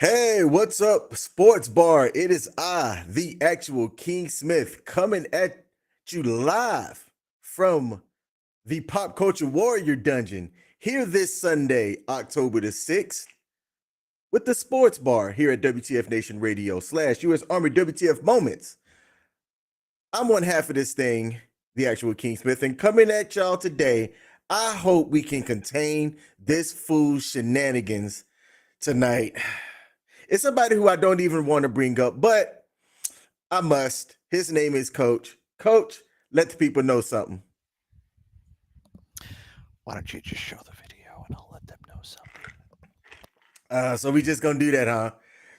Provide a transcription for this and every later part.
Hey, what's up, Sports Bar? It is I, the actual King Smith, coming at you live from the Pop Culture Warrior Dungeon here this Sunday, October the 6th, with the Sports Bar here at WTF Nation Radio / U.S Army W.T.F Moments. I'm one half of this thing, the actual King Smith, and coming at y'all today, I hope we can contain this fool's shenanigans tonight. It's somebody who I don't even want to bring up, but I must. His name is Coach. Coach, let the people know something. Why don't you just show the video and I'll let them know something? So we just gonna do that, huh?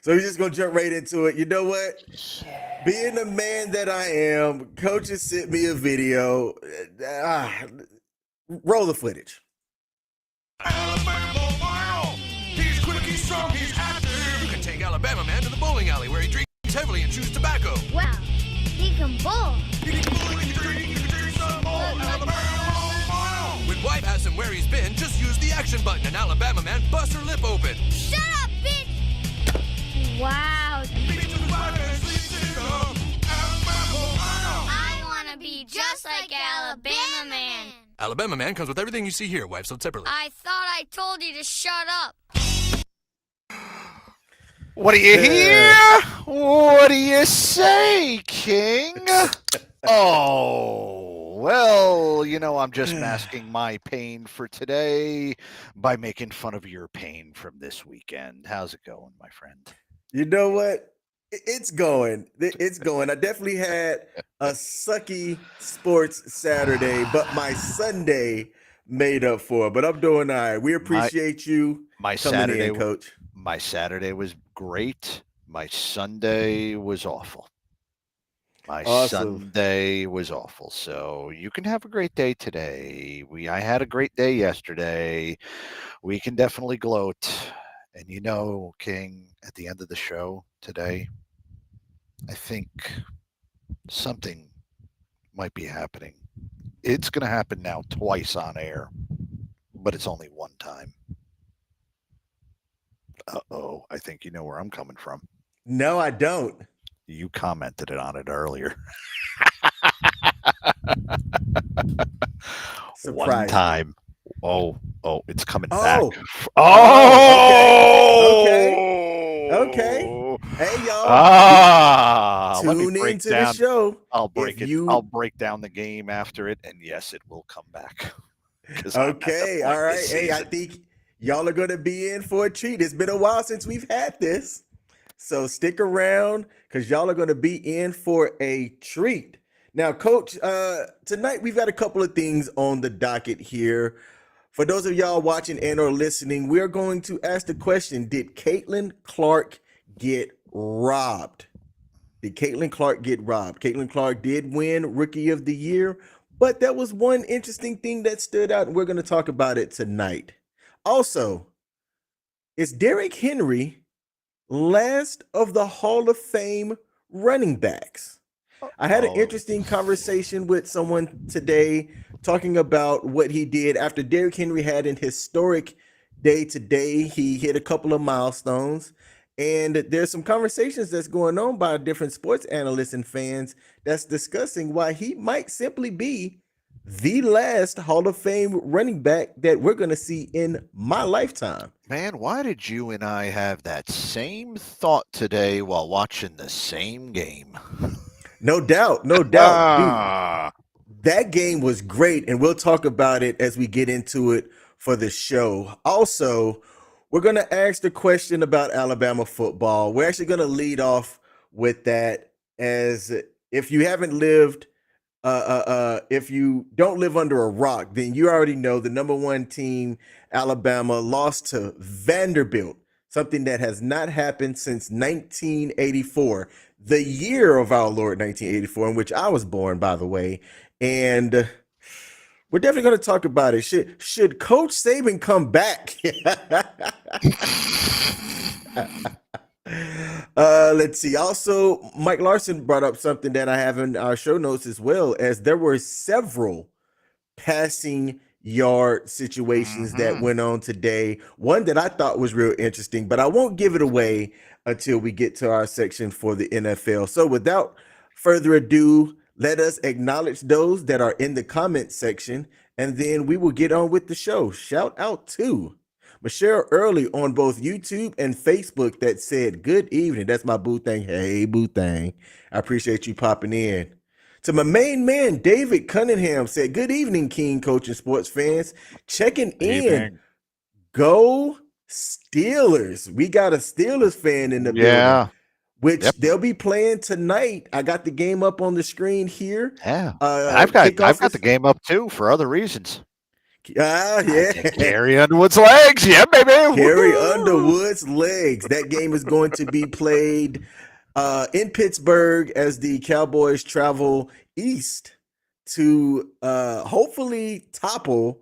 So we're just gonna jump right into it. You know what? Yeah. Being the man that I am, Coach has sent me a video. Roll the footage. Alabama, wow! He's quick, he's strong, he's active. You can take Alabama man to the bowling alley where he drinks heavily and chews tobacco. Wow, he can bowl. He can bowl, he can drink some more. Alabama, wow! When wife asks him where he's been, just use the action button and Alabama man busts her lip open. Shut up, bitch! Wow. I want to be just like Alabama man. Alabama man comes with everything you see here, wife, so Timberlake. I thought I told you to shut up. What do you hear? What do you say, King? Oh, well, I'm just masking my pain for today by making fun of your pain from this weekend. How's it going, my friend? You know what? It's going. It's going. I definitely had a sucky sports Saturday, but my Sunday made up for it. But I'm doing all right. We appreciate you My coming Saturday, in, Coach. My Saturday was great. My Sunday was awful. Sunday was awful. So you can have a great day today. I had a great day yesterday. We can definitely gloat. And King, at the end of the show today, I think something might be happening. It's going to happen now twice on air, but it's only one time. Uh-oh, I think you know where I'm coming from. No, I don't. You commented on it earlier. Surprise. One time. Oh, it's coming Oh. back. Okay. Hey, y'all. Let me Tune break into down. the show. I'll break If it. you- I'll break down the game after it, and yes, it will come back. 'Cause I'm at the Okay, point all right. this Hey, I season. think y'all are going to be in for a treat. It's been a while since we've had this. So stick around because y'all are going to be in for a treat. Now, Coach, tonight we've got a couple of things on the docket here. For those of y'all watching and or listening, we're going to ask the question, did Caitlin Clark get robbed? Did Caitlin Clark get robbed? Caitlin Clark did win Rookie of the Year, but there was one interesting thing that stood out, and we're going to talk about it tonight. Also, is Derrick Henry last of the Hall of Fame running backs? I had an interesting conversation with someone today talking about what he did after Derrick Henry had an historic day today. He hit a couple of milestones, and there's some conversations that's going on by different sports analysts and fans that's discussing why he might simply be the last Hall of Fame running back that we're going to see in my lifetime. Man, why did you and I have that same thought today while watching the same game? No doubt, dude. That game was great, and we'll talk about it as we get into it for the show. Also, we're going to ask the question about Alabama football. We're actually going to lead off with that, as if you haven't lived, if you don't live under a rock, then you already know the number one team, Alabama, lost to Vanderbilt, something that has not happened since 1984, the year of our Lord 1984, in which I was born, by the way. And we're definitely going to talk about it. Should Coach Saban come back? Let's see. Also, Mike Larson brought up something that I have in our show notes as well, as there were several passing yard situations that went on today. One that I thought was real interesting, but I won't give it away until we get to our section for the NFL. So without further ado, let us acknowledge those that are in the comment section, and then we will get on with the show. Shout out to Michelle Early on both YouTube and Facebook that said, good evening. That's my boo thing. Hey, boo thing. I appreciate you popping in. To my main man, David Cunningham said, good evening, King Coach and sports fans. Checking in. Evening. Go Steelers. We got a Steelers fan in the building, which they'll be playing tonight. I got the game up on the screen here. Yeah. I've got the game up too for other reasons. Yeah. Carrie Underwood's legs. Yeah, baby. Carrie Underwood's legs. That game is going to be played in Pittsburgh as the Cowboys travel east to hopefully topple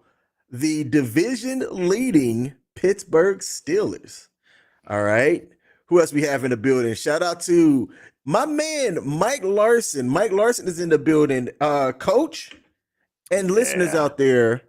the division leading Pittsburgh Steelers. All right. Who else we have in the building? Shout out to my man, Mike Larson. Mike Larson is in the building. Coach and listeners out there,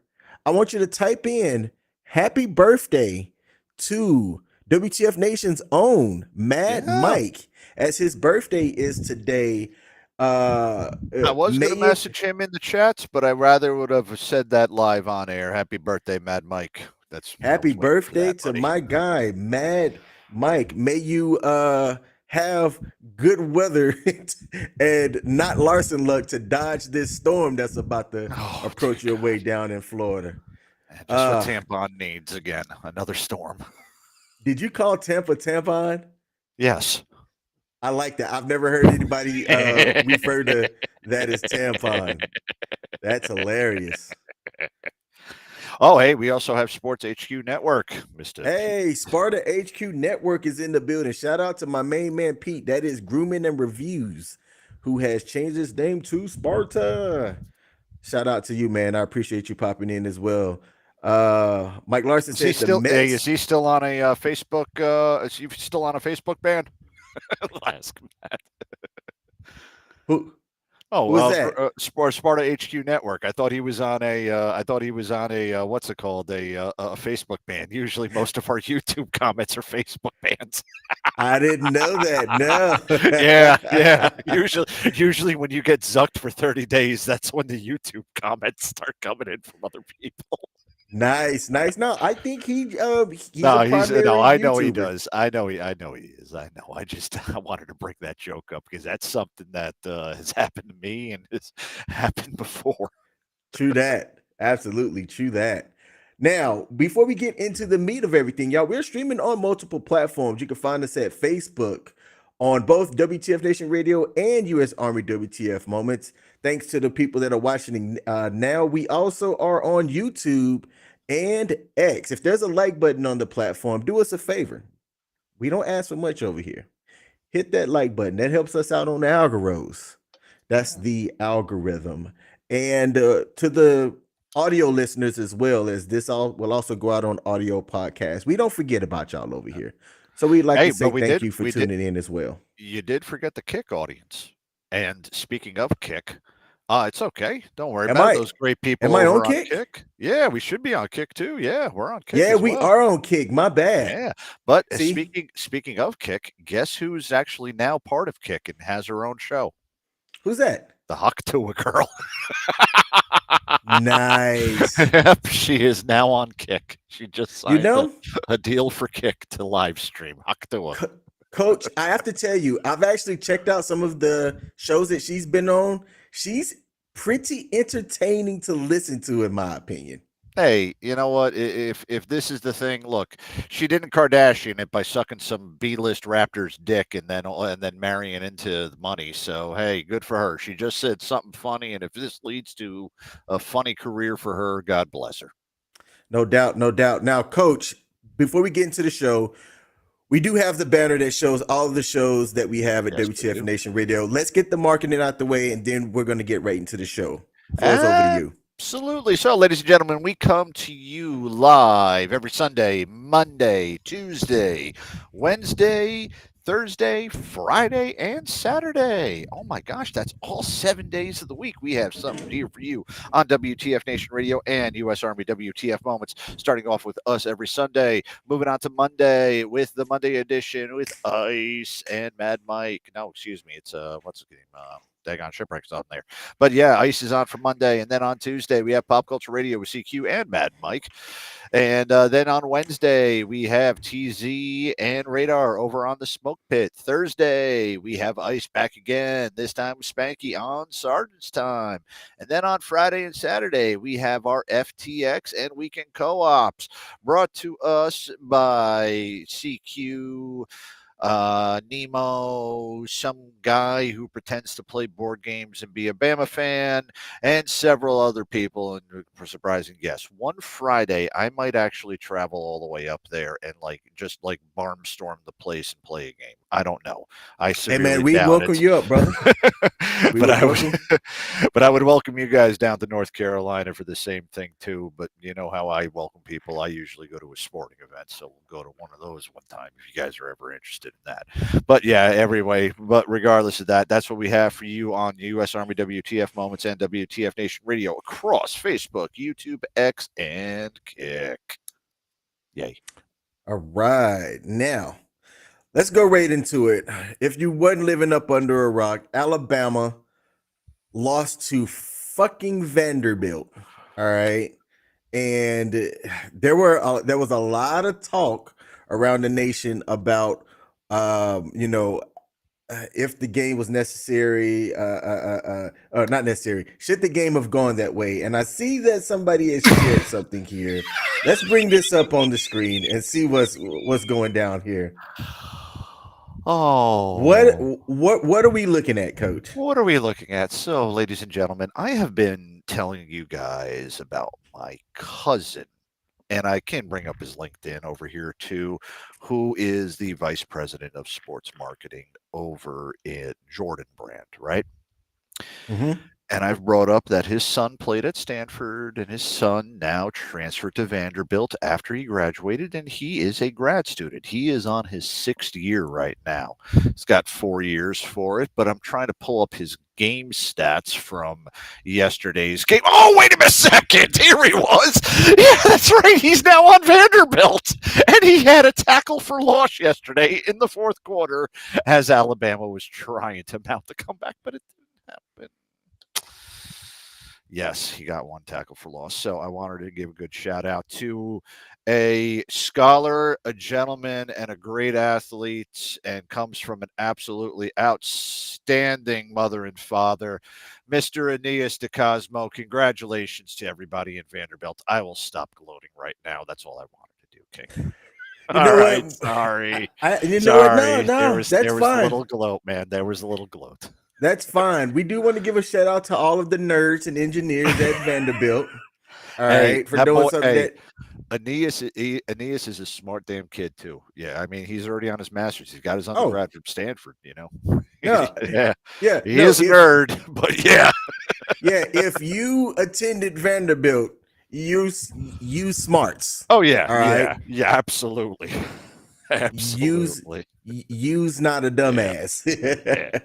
I want you to type in happy birthday to WTF Nation's own Mad Mike, as his birthday is today. I was going to message him in the chats, but I rather would have said that live on air. Happy birthday, Mad Mike. That's happy birthday to my guy, Mad Mike. May you have good weather and not Larson luck to dodge this storm that's about to approach your way down in Florida. Just what Tampon needs again, another storm. Did you call Tampa tampon? Yes. I like that. I've never heard anybody refer to that as tampon. That's hilarious. Oh, hey, we also have Sports HQ Network, Mr. Hey, Sparta HQ Network is in the building. Shout out to my main man, Pete. That is Grooming and Reviews, who has changed his name to Sparta. Shout out to you, man. I appreciate you popping in as well. Mike Larson says is he still on a Facebook? Is he still on a Facebook ban? I'll ask him that. Who? Oh, well, Sparta HQ Network. I thought he was on a. What's it called? A Facebook ban. Usually, most of our YouTube comments are Facebook bans. I didn't know that. No. Yeah. Usually, when you get zucked for 30 days, that's when the YouTube comments start coming in from other people. Nice. No, I think he's I know YouTuber. He does. I know he is. I know. I wanted to bring that joke up because that's something that has happened to me and has happened before. True that. Absolutely true that. Now, before we get into the meat of everything, y'all, we're streaming on multiple platforms. You can find us at Facebook on both WTF Nation Radio and U.S Army WTF Moments. Thanks to the people that are watching now. We also are on YouTube and X. If there's a like button on the platform, do us a favor. We don't ask for much over here. Hit that like button. That helps us out on the algorithms. That's the algorithm. And to the audio listeners as well, as this all will also go out on audio podcasts. We don't forget about y'all over here. So we'd like to say thank you for tuning in as well. You did forget the Kick audience. And speaking of Kick, it's okay. Don't worry about those great people. Am I on Kick? Yeah, we should be on Kick too. Yeah, we're on Kick. Yeah, we are on Kick. My bad. Yeah, but speaking of Kick, guess who's actually now part of Kick and has her own show? Who's that? The Haktua girl. Nice. Yep, she is now on Kick. She just signed a deal for Kick to live stream. Haktua. Coach, I have to tell you, I've actually checked out some of the shows that she's been on. She's pretty entertaining to listen to, in my opinion. Hey, you know what? If this is the thing, look, she didn't Kardashian it by sucking some B-list Raptors dick and then marrying into the money. So hey, good for her. She just said something funny, and if this leads to a funny career for her, God bless her. No doubt. Now, Coach, before we get into the show, we do have the banner that shows all of the shows that we have at WTF Nation Radio. Let's get the marketing out the way, and then we're going to get right into the show. Floor's over to you. Absolutely. So, ladies and gentlemen, we come to you live every Sunday, Monday, Tuesday, Wednesday, Thursday, Friday, and Saturday. Oh my gosh, that's all 7 days of the week. We have something here for you on WTF Nation Radio and U.S Army WTF Moments, starting off with us every Sunday. Moving on to Monday with the Monday edition with Ice and Mad Mike. No, excuse me. It's, what's the name? Dagon Shipwreck's on there. But yeah, Ice is on for Monday. And then on Tuesday, we have Pop Culture Radio with CQ and Mad Mike. And then on Wednesday, we have TeeZee and Radar over on the Smoke Pit. Thursday, we have Ice back again, this time with Spanky on Sergeant's Time. And then on Friday and Saturday, we have our FTX and Weekend Co-ops, brought to us by CQ, Nemo, some guy who pretends to play board games and be a Bama fan, and several other people. And for surprising guests, one Friday I might actually travel all the way up there and just barnstorm the place and play a game. I don't know. I severely Hey man, we doubt welcome it. you up, brother. but I would welcome you guys down to North Carolina for the same thing too. But you know how I welcome people. I usually go to a sporting event, so we'll go to one of those one time if you guys are ever interested in that. But yeah, but regardless of that, that's what we have for you on U.S Army WTF Moments and WTF Nation Radio across Facebook, YouTube, X, and Kick. Yay! All right, now let's go right into it. If you wasn't living up under a rock, Alabama lost to fucking Vanderbilt. All right. And there was a lot of talk around the nation about, if the game was necessary, not necessary. Should the game have gone that way? And I see that somebody has shared something here. Let's bring this up on the screen and see what's going down here. Oh, what are we looking at, Coach? What are we looking at? So, ladies and gentlemen, I have been telling you guys about my cousin, and I can bring up his LinkedIn over here too, who is the vice president of sports marketing over at Jordan Brand, right? Mm-hmm. And I've brought up that his son played at Stanford and his son now transferred to Vanderbilt after he graduated, and he is a grad student. He is on his 6th year right now. He's got 4 years for it, but I'm trying to pull up his game stats from yesterday's game. Oh, wait a second. Here he was. Yeah, that's right. He's now on Vanderbilt. And he had a tackle for loss yesterday in the 4th quarter as Alabama was trying to mount the comeback, but it didn't happen. Yes, he got 1 tackle for loss. So I wanted to give a good shout out to a scholar, a gentleman, and a great athlete, and comes from an absolutely outstanding mother and father, Mr. Aeneas DeCosmo. Congratulations to everybody in Vanderbilt. I will stop gloating right now. That's all I wanted to do, King. All right, sorry. No, there was fine. a little gloat, man. There was a little gloat. That's fine. We do want to give a shout out to all of the nerds and engineers at Vanderbilt. All right, for doing something that. Aeneas is a smart damn kid too. Yeah, I mean he's already on his master's. He's got his undergrad from Stanford. You know. Yeah. He is a nerd, but yeah. Yeah, if you attended Vanderbilt, use smarts. Oh yeah, all right. Yeah, absolutely. Absolutely. Use not a dumbass. Yeah.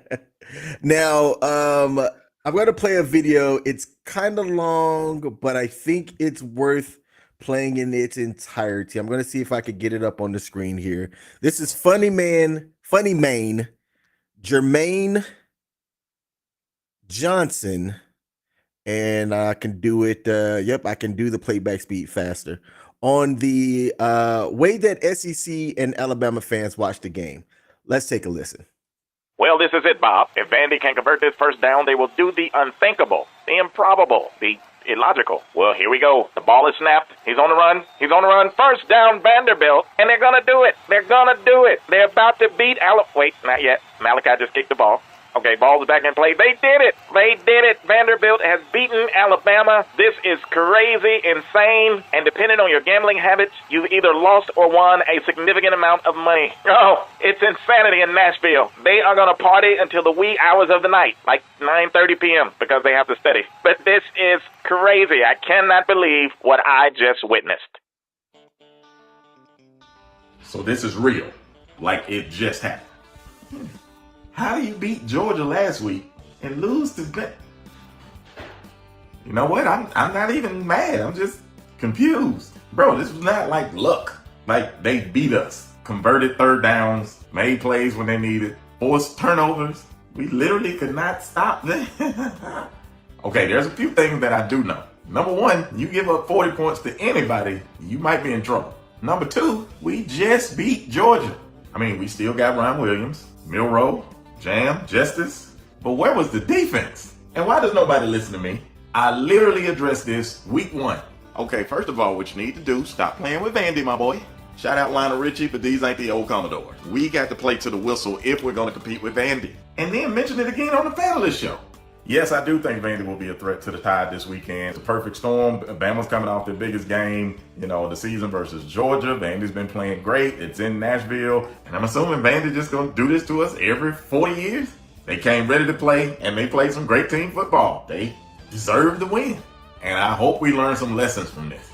Now, I'm going to play a video. It's kind of long, but I think it's worth playing in its entirety. I'm going to see if I could get it up on the screen here. This is Funny Main, Jermaine Johnson, and I can do it. I can do the playback speed faster on the way that SEC and Alabama fans watch the game. Let's take a listen. Well, this is it, Bob. If Vandy can convert this first down, they will do the unthinkable, the improbable, the illogical. Well, here we go. The ball is snapped. He's on the run. First down, Vanderbilt. And they're going to do it. They're about to beat Wait, not yet. Malachi just kicked the ball. Okay, ball is back in play. They did it. Vanderbilt has beaten Alabama. This is crazy, insane, and depending on your gambling habits, you've either lost or won a significant amount of money. Oh, it's insanity in Nashville. They are going to party until the wee hours of the night, like 9:30 p.m., because they have to study. But this is crazy. I cannot believe what I just witnessed. So this is real, like it just happened. How do you beat Georgia last week and lose to Ben? You know what? I'm not even mad. I'm just confused. Bro, this was not like luck. Like they beat us. Converted third downs, made plays when they needed, forced turnovers. We literally could not stop them. Okay, there's a few things that I do know. Number one, you give up 40 points to anybody, you might be in trouble. Number two, we just beat Georgia. I mean, we still got Ryan Williams, Milroe, Jam, Justice. But where was the defense? And why does nobody listen to me? I literally addressed this week one. Okay, first of all, what you need to do, stop playing with Vandy, my boy. Shout out Lionel Richie, but these ain't the old Commodores. We got to play to the whistle if we're going to compete with Vandy. And then mention it again on the Panelist Show. Yes, I do think Vandy will be a threat to the Tide this weekend. It's a perfect storm. Bama's coming off their biggest game, the season versus Georgia. Vandy's been playing great. It's in Nashville. And I'm assuming Vandy just going to do this to us every 40 years. They came ready to play, and they played some great team football. They deserve the win. And I hope we learn some lessons from this.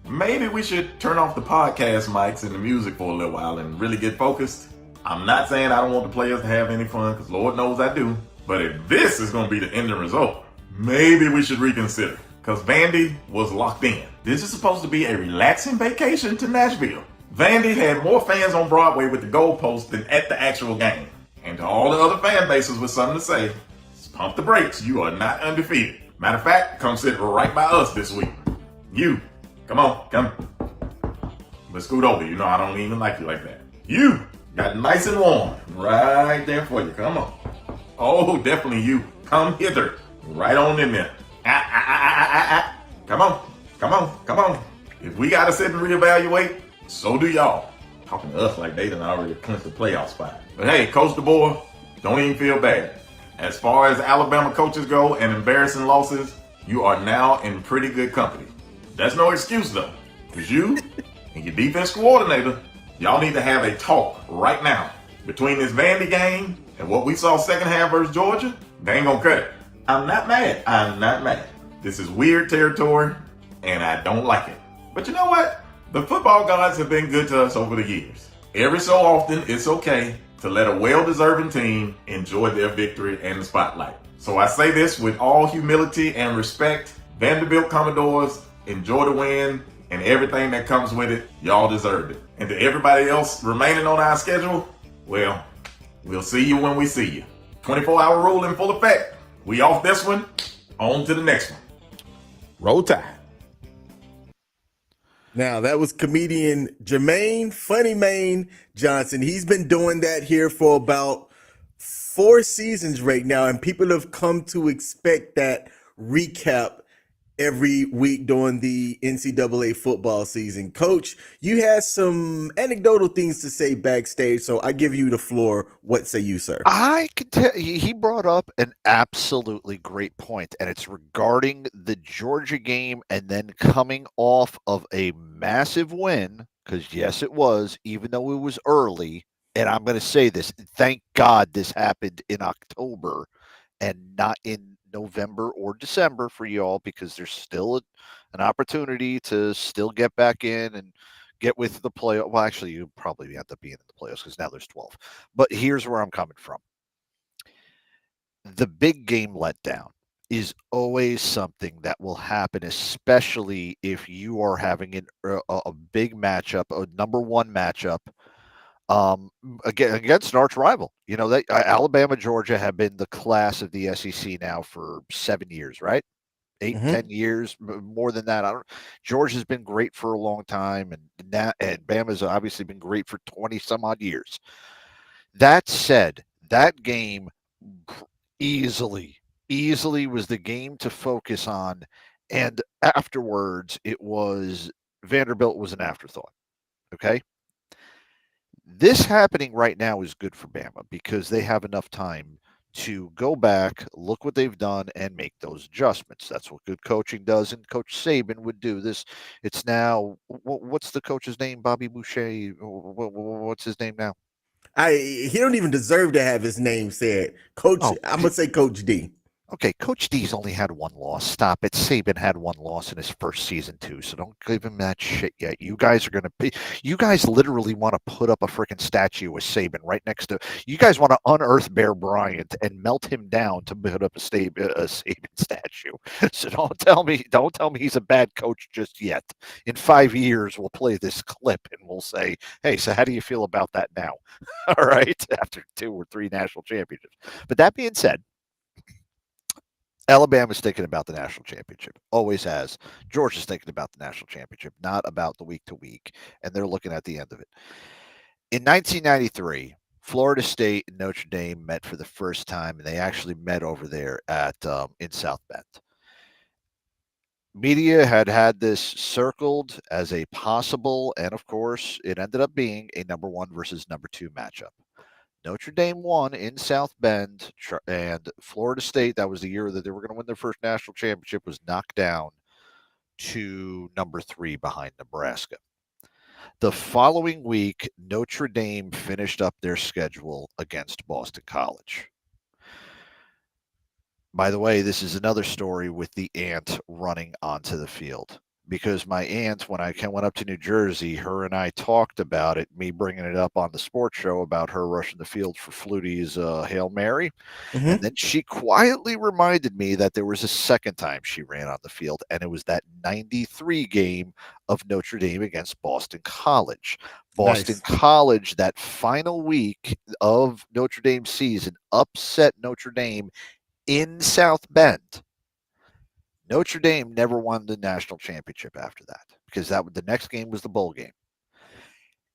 Maybe we should turn off the podcast mics and the music for a little while and really get focused. I'm not saying I don't want the players to have any fun, because Lord knows I do. But if this is going to be the ending result, maybe we should reconsider. Because Vandy was locked in. This is supposed to be a relaxing vacation to Nashville. Vandy had more fans on Broadway with the goalpost than at the actual game. And to all the other fan bases with something to say, pump the brakes. You are not undefeated. Matter of fact, come sit right by us this week. You, come on, come. But scoot over. I don't even like you like that. You got nice and warm right there for you. Come on. Oh, definitely you. Come hither. Right on in there. Come on. Come on. Come on. If we got to sit and reevaluate, so do y'all. Talking to us like they done already clinched the playoff spot. But hey, Coach DeBoer, don't even feel bad. As far as Alabama coaches go and embarrassing losses, you are now in pretty good company. That's no excuse though. Because you and your defense coordinator, y'all need to have a talk right now. Between this Vandy game and what we saw second half versus Georgia, they ain't gonna cut it. I'm not mad. I'm not mad. This is weird territory, and I don't like it. But you know what? The football gods have been good to us over the years. Every so often, it's okay to let a well-deserving team enjoy their victory and the spotlight. So I say this with all humility and respect. Vanderbilt Commodores, enjoy the win and everything that comes with it. Y'all deserved it. And to everybody else remaining on our schedule, well, we'll see you when we see you. 24-hour rule in full effect. We off this one, on to the next one. Roll Tide. Now, that was comedian Jermaine Funny Mane Johnson. He's been doing that here for about 4 seasons right now, and people have come to expect that recap every week during the NCAA football season. Coach, you had some anecdotal things to say backstage, so I give you the floor. What say you, sir? I can tell he brought up an absolutely great point, and it's regarding the Georgia game and then coming off of a massive win, because yes, it was, even though it was early. And I'm going to say this, thank God this happened in October and not in November or December for y'all, because there's still an opportunity to still get back in and get with the playoff. Well, actually, you probably end up being in the playoffs because now there's 12. But here's where I'm coming from. The big game letdown is always something that will happen, especially if you are having a big matchup, a number one matchup, against an arch rival. Alabama, Georgia have been the class of the SEC now for 7 years, right? 8, 10 years, more than that. Georgia's been great for a long time, and Bama's obviously been great for 20 some odd years. That said, that game easily was the game to focus on, and afterwards Vanderbilt was an afterthought. Okay. This happening right now is good for Bama because they have enough time to go back, look what they've done, and make those adjustments. That's what good coaching does, and Coach Saban would do this. It's now, what's the coach's name? Bobby Boucher? What's his name now? He don't even deserve to have his name said. Coach, I'm going to say Coach D. Okay, Coach D's only had one loss. Stop it. Saban had one loss in his first season too, so don't give him that shit yet. You guys are gonna be. You guys literally want to put up a freaking statue of Saban right next to. You guys want to unearth Bear Bryant and melt him down to put up a Saban statue. So don't tell me he's a bad coach just yet. In 5 years, we'll play this clip and we'll say, hey, so how do you feel about that now? All right, after 2 or 3 national championships. But that being said. Alabama's thinking about the national championship, always has. Georgia's thinking about the national championship, not about the week to week, and they're looking at the end of it. In 1993, Florida State and Notre Dame met for the first time, and they actually met over there at in South Bend. Media had this circled as a possible, and of course, it ended up being a number 1 versus number 2 matchup. Notre Dame won in South Bend, and Florida State, that was the year that they were going to win their first national championship, was knocked down to number 3 behind Nebraska. The following week, Notre Dame finished up their schedule against Boston College. By the way, this is another story with the aunt running onto the field. Because my aunt, when I went up to New Jersey, her and I talked about it, me bringing it up on the sports show about her rushing the field for Flutie's Hail Mary. Mm-hmm. And then she quietly reminded me that there was a second time she ran on the field, and it was that 93 game of Notre Dame against Boston College. Boston Nice. College, that final week of Notre Dame season, upset Notre Dame in South Bend. Notre Dame never won the national championship after that because the next game was the bowl game.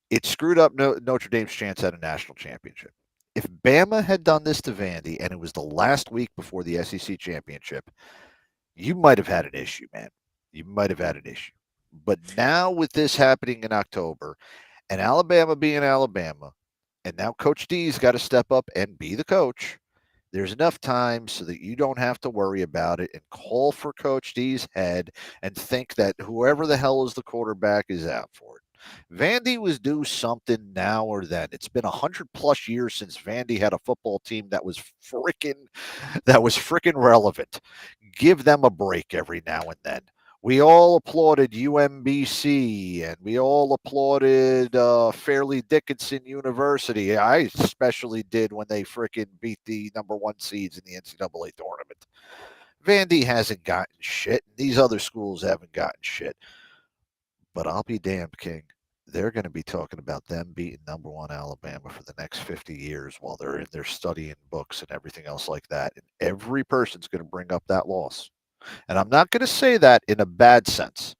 It screwed up Notre Dame's chance at a national championship. If Bama had done this to Vandy and it was the last week before the SEC championship, you might have had an issue, man. You might have had an issue. But now with this happening in October and Alabama being Alabama, and now Coach D's got to step up and be the coach, there's enough time so that you don't have to worry about it and call for Coach D's head and think that whoever the hell is the quarterback is out for it. Vandy was due something now or then. It's been 100+ years since Vandy had a football team that was freaking relevant. Give them a break every now and then. We all applauded UMBC and we all applauded Fairleigh Dickinson University. I especially did when they freaking beat the number 1 seeds in the NCAA tournament. Vandy hasn't gotten shit. These other schools haven't gotten shit. But I'll be damned, King. They're going to be talking about them beating number 1 Alabama for the next 50 years while they're in there studying books and everything else like that. And every person's going to bring up that loss. And I'm not going to say that in a bad sense,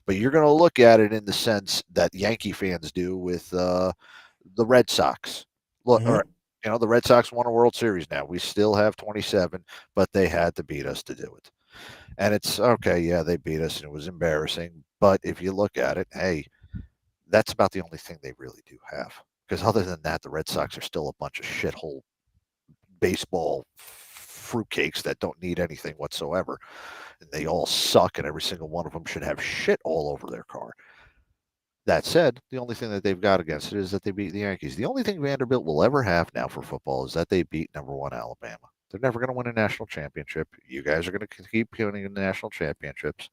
but you're going to look at it in the sense that Yankee fans do with the Red Sox. Look, Mm-hmm. The Red Sox won a World Series now. We still have 27, but they had to beat us to do it. And it's okay, yeah, they beat us and it was embarrassing. But if you look at it, hey, that's about the only thing they really do have. Because other than that, the Red Sox are still a bunch of shithole baseball fruitcakes that don't need anything whatsoever. And they all suck, and every single one of them should have shit all over their car. That said, the only thing that they've got against it is that they beat the Yankees. The only thing Vanderbilt will ever have now for football is that they beat number 1 Alabama. They're never going to win a national championship. You guys are going to keep winning the national championships,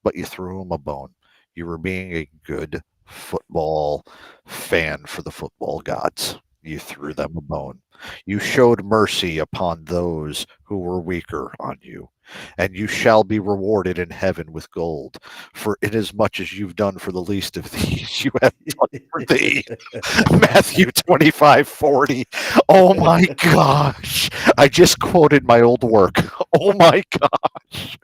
but you threw them a bone. You were being a good football fan for the football gods. You threw them a bone. You showed mercy upon those who were weaker on you, and you shall be rewarded in heaven with gold. For inasmuch as you've done for the least of these, you have done for thee. Matthew 25:40. Oh my gosh. I just quoted my old work. Oh my gosh.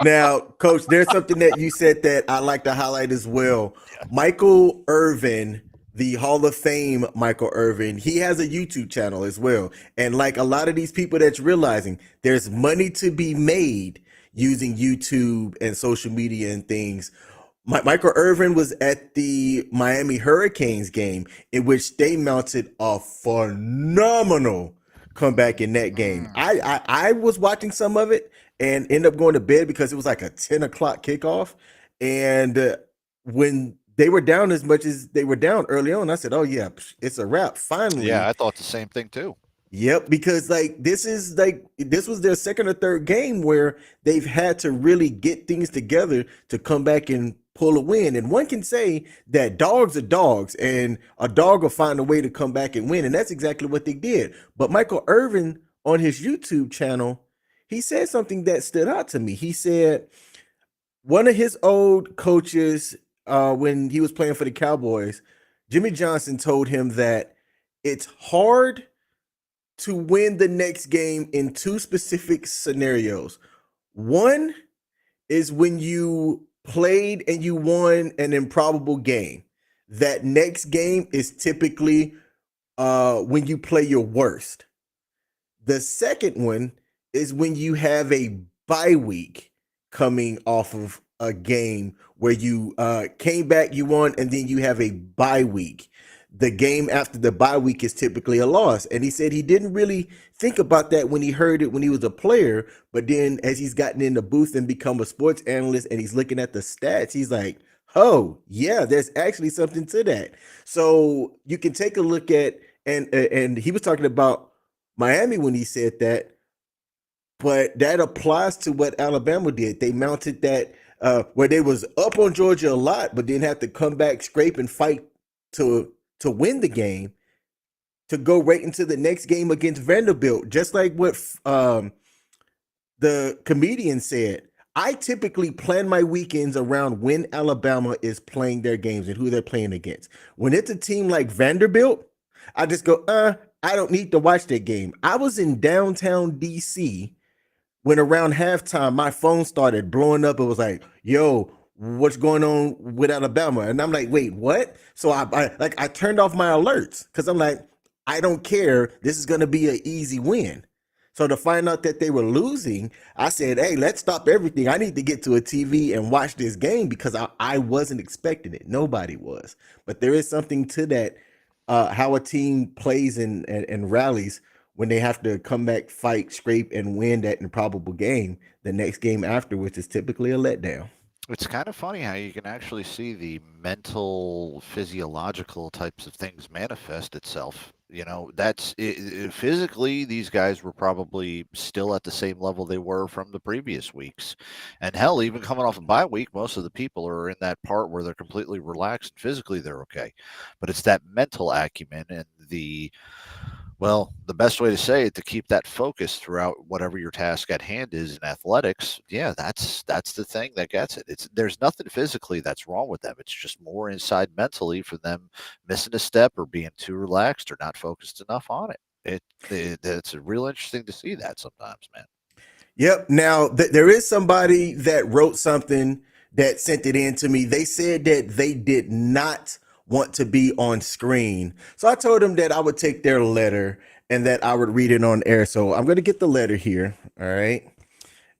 Now, Coach, there's something that you said that I'd like to highlight as well. Michael Irvin, the Hall of Fame Michael Irvin, he has a YouTube channel as well. And like a lot of these people that's realizing there's money to be made using YouTube and social media and things. Michael Irvin was at the Miami Hurricanes game in which they mounted a phenomenal comeback in that game. I was watching some of it and ended up going to bed because it was like a 10 o'clock kickoff. And when they were down as much as they were down early on, I said, oh, yeah, it's a wrap. Finally. Yeah, I thought the same thing, too. Yep, because this was their second or third game where they've had to really get things together to come back and pull a win. And one can say that dogs are dogs, and a dog will find a way to come back and win, and that's exactly what they did. But Michael Irvin on his YouTube channel, he said something that stood out to me. He said one of his old coaches, when he was playing for the Cowboys, Jimmy Johnson, told him that it's hard to win the next game in two specific scenarios. One is when you played and you won an improbable game. That next game is typically when you play your worst. The second one is when you have a bye week coming off of a game where you came back, you won, and then you have a bye week. The game after the bye week is typically a loss. And he said he didn't really think about that when he heard it when he was a player. But then as he's gotten in the booth and become a sports analyst and he's looking at the stats, he's like, oh, yeah, there's actually something to that. So you can take a look at, and he was talking about Miami when he said that, but that applies to what Alabama did. They mounted that where they was up on Georgia a lot, but then have to come back, scrape, and fight to win the game, to go right into the next game against Vanderbilt. Just like what the comedian said, I typically plan my weekends around when Alabama is playing their games and who they're playing against. When it's a team like Vanderbilt, I just go, I don't need to watch that game. I was in downtown DC when around halftime my phone started blowing up. It was like, yo, what's going on with Alabama? And I'm like, wait, what? So I turned off my alerts because I'm like, I don't care. This is going to be an easy win. So to find out that they were losing, I said, hey, let's stop everything. I need to get to a TV and watch this game because I wasn't expecting it. Nobody was. But there is something to that, how a team plays and rallies when they have to come back, fight, scrape, and win that improbable game. The next game afterwards is typically a letdown. It's kind of funny how you can actually see the mental, physiological types of things manifest itself. You know, that's physically, these guys were probably still at the same level they were from the previous weeks. And hell, even coming off a bye week, most of the people are in that part where they're completely relaxed and physically they're okay. But it's that mental acumen and the best way to say it, to keep that focus throughout whatever your task at hand is in athletics, yeah, that's the thing that gets it. There's nothing physically that's wrong with them. It's just more inside mentally for them missing a step or being too relaxed or not focused enough on it. It's real interesting to see that sometimes, man. Yep. Now, there is somebody that wrote something that sent it in to me. They said that they did not want to be on screen. So I told them that I would take their letter and that I would read it on air. So I'm going to get the letter here. All right.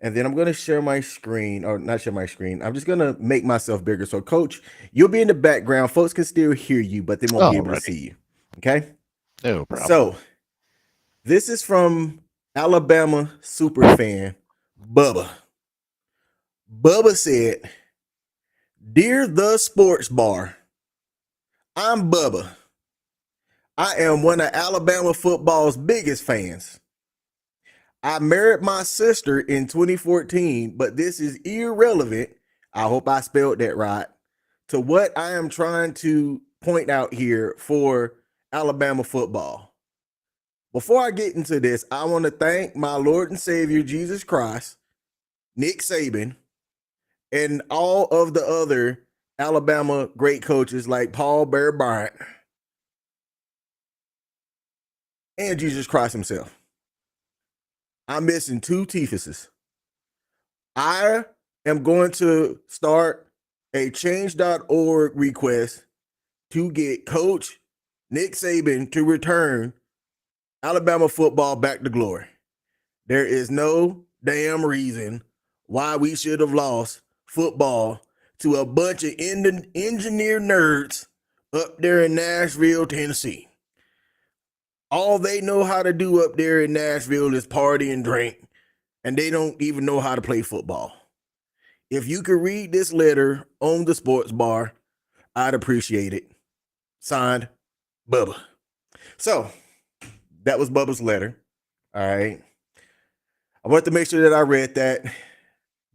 And then I'm going to share my screen, or not share my screen. I'm just going to make myself bigger. So, Coach, you'll be in the background. Folks can still hear you, but they won't be able to see you. Okay. No problem. So this is from Alabama super fan Bubba. Bubba said, "Dear the Sports Bar, I'm Bubba. I am one of Alabama football's biggest fans. I married my sister in 2014, but this is irrelevant. I hope I spelled that right. To what I am trying to point out here for Alabama football. Before I get into this, I want to thank my Lord and Savior Jesus Christ, Nick Saban, and all of the other Alabama great coaches like Paul Bear Bryant and Jesus Christ himself. I'm missing 2 Teefuses. I am going to start a change.org request to get Coach Nick Saban to return Alabama football back to glory. There is no damn reason why we should have lost football to a bunch of engineer nerds up there in Nashville, Tennessee. All they know how to do up there in Nashville is party and drink, and they don't even know how to play football. If you could read this letter on the sports bar, I'd appreciate it. Signed, Bubba." So That was Bubba's letter. All right. I want to make sure that I read that.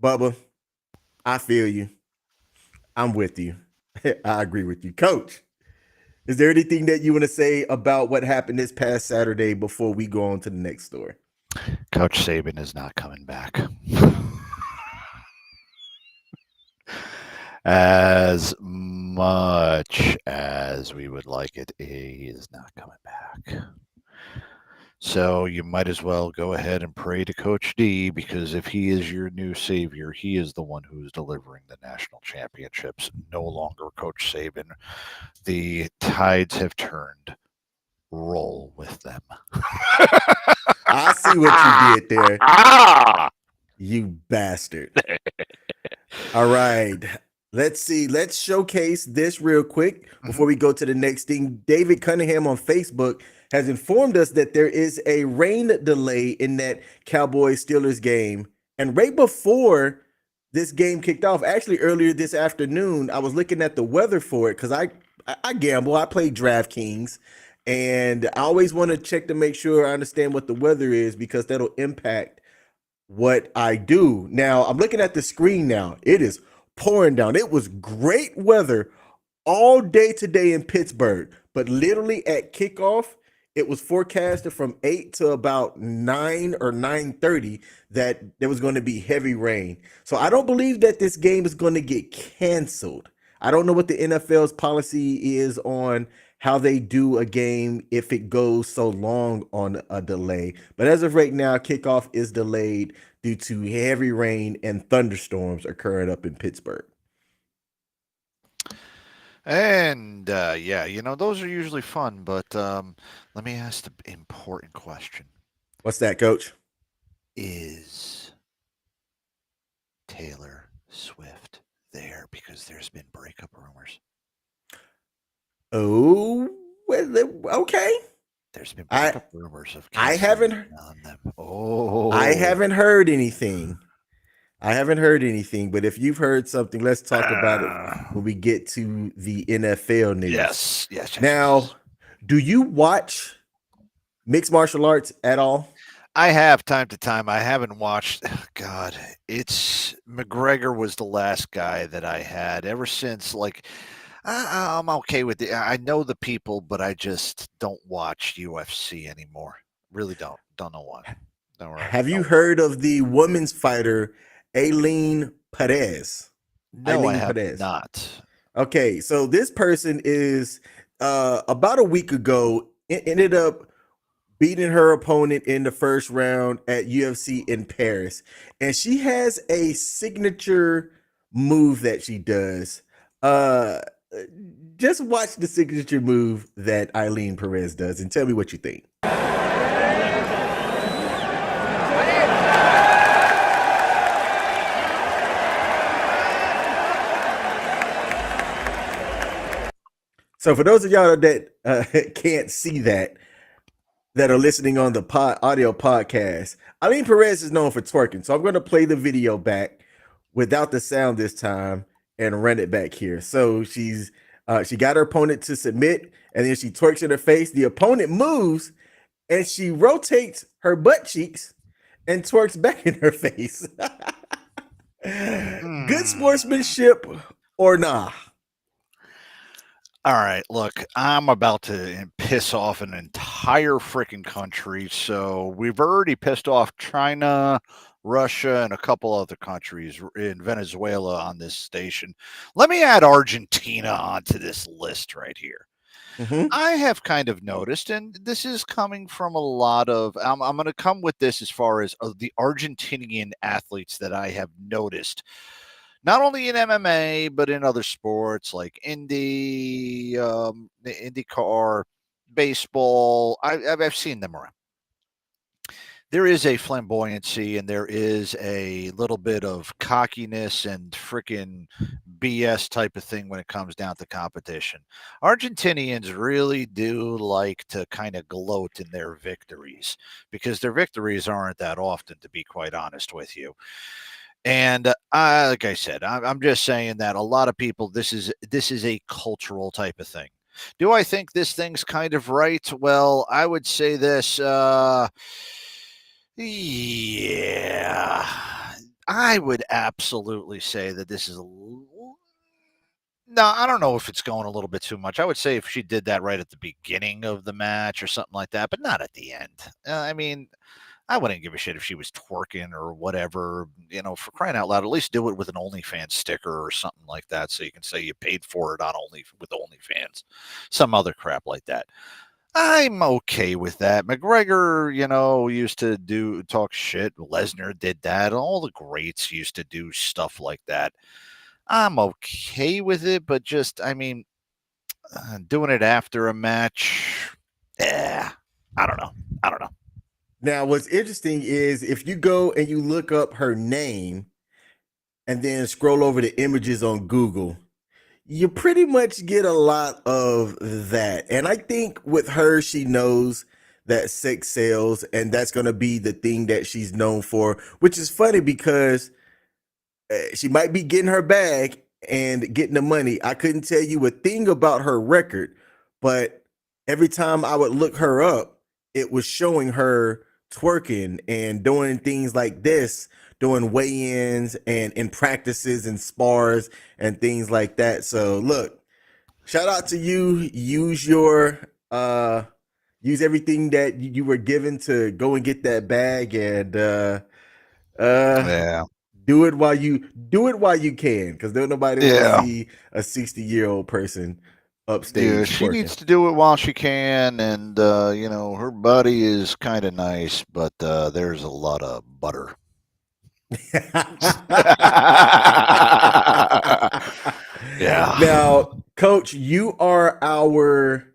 Bubba, I feel you. I'm with you. I agree with you. Coach, is there anything that you want to say about what happened this past Saturday before we go on to the next story? Coach Saban is not coming back. As much as we would like it, he is not coming back. So you might as well go ahead and pray to Coach D, because if he is your new savior, he is the one who's delivering the national championships, no longer Coach Saban. The tides have turned. Roll with them. I see what you did there. You bastard. All right. Let's see. Let's showcase this real quick before we go to the next thing. David Cunningham on Facebook has informed us that there is a rain delay in that Cowboys-Steelers game. And right before this game kicked off, actually earlier this afternoon, I was looking at the weather for it because I gamble. I play DraftKings. And I always want to check to make sure I understand what the weather is, because that'll impact what I do. Now, I'm looking at the screen now. It is pouring down. It was great weather all day today in Pittsburgh, but literally at kickoff, it was forecasted from 8 to about 9 or 9:30 that there was going to be heavy rain. So I don't believe that this game is going to get canceled. I don't know what the NFL's policy is on how they do a game if it goes so long on a delay. But as of right now, kickoff is delayed due to heavy rain and thunderstorms occurring up in Pittsburgh. And yeah, those are usually fun, but let me ask the important question. What's that, Coach? Is Taylor Swift there? Because there's been breakup rumors. Oh, well, okay. There's been breakup rumors of I haven't on them. Oh, I haven't heard anything. But if you've heard something, let's talk about it when we get to the NFL news. Yes. Now, do you watch mixed martial arts at all? I have time to time. I haven't watched. God, it's McGregor was the last guy that I had ever since. Like, I'm okay with it. I know the people, but I just don't watch UFC anymore. Really don't. Don't know why. Have you heard of the women's fighter Aileen Perez? No, I have not. Okay, so this person is about a week ago ended up beating her opponent in the first round at UFC in Paris, and she has a signature move that she does. Just watch the signature move that Aileen Perez does and tell me what you think. So for those of y'all that can't see that are listening on the audio podcast, Aileen Perez is known for twerking. So I'm going to play the video back without the sound this time and run it back here. So she got her opponent to submit, and then she twerks in her face. The opponent moves, and she rotates her butt cheeks and twerks back in her face. Good sportsmanship or nah? All right, look, I'm about to piss off an entire freaking country. So we've already pissed off China, Russia, and a couple other countries in Venezuela on this station. Let me add Argentina onto this list right here. Mm-hmm. I have kind of noticed, and this is coming from a lot of, I'm going to come with this as far as the Argentinian athletes that I have noticed. Not only in MMA, but in other sports like the IndyCar, baseball. I've seen them around. There is a flamboyancy, and there is a little bit of cockiness and freaking BS type of thing when it comes down to competition. Argentinians really do like to kind of gloat in their victories, because their victories aren't that often, to be quite honest with you. And like I said, I'm just saying that a lot of people, this is a cultural type of thing. Do I think this thing's kind of right? Well, I would say this. Yeah, I would absolutely say that this is no, I don't know if it's going a little bit too much. I would say if she did that right at the beginning of the match or something like that, but not at the end. I mean, I wouldn't give a shit if she was twerking or whatever, for crying out loud. At least do it with an OnlyFans sticker or something like that, so you can say you paid for it on with OnlyFans, some other crap like that. I'm okay with that. McGregor, used to talk shit. Lesnar did that. All the greats used to do stuff like that. I'm okay with it, but just, doing it after a match, I don't know. Now, what's interesting is if you go and you look up her name and then scroll over the images on Google, you pretty much get a lot of that. And I think with her, she knows that sex sells, and that's going to be the thing that she's known for, which is funny because she might be getting her bag and getting the money. I couldn't tell you a thing about her record, but every time I would look her up, it was showing her twerking and doing things like this, doing weigh-ins and in practices and spars and things like that. So look, shout out to you. Use everything that you were given to go and get that bag, and Yeah. do it while you can, because don't nobody want to Yeah. see a 60-year-old person Yeah, upstage she twerking. needs to do it while she can, and her body is kind of nice, but there's a lot of butter. Yeah. Now, Coach, you are our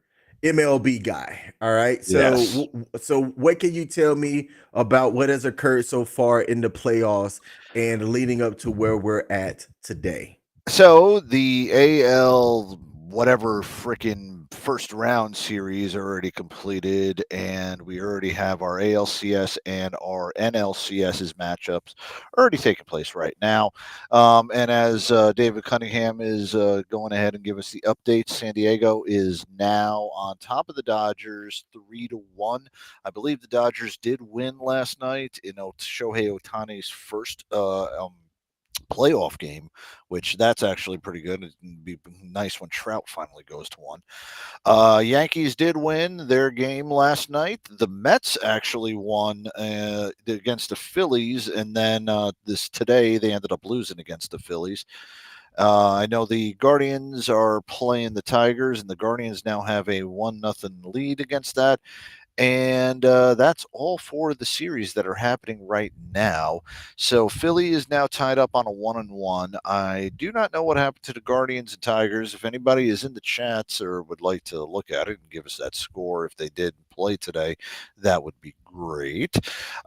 MLB guy. All right. So, Yes. so what can you tell me about what has occurred so far in the playoffs and leading up to where we're at today? So the AL whatever freaking first round series are already completed, and we already have our ALCS and our NLCS's matchups already taking place right now. And as David Cunningham is going ahead and give us the updates, San Diego is now on top of the Dodgers 3-1. I believe the Dodgers did win last night. Shohei Ohtani's first playoff game, which that's actually pretty good. It'd be nice when Trout finally goes to one. Yankees did win their game last night. The Mets actually won against the Phillies, and then today they ended up losing against the Phillies. I know the Guardians are playing the Tigers, and the Guardians now have a 1-0 lead against that. And that's all for the series that are happening right now. So Philly is now tied up on a 1-1. I do not know what happened to the Guardians and Tigers. If anybody is in the chats or would like to look at it and give us that score if they did play today, that would be great.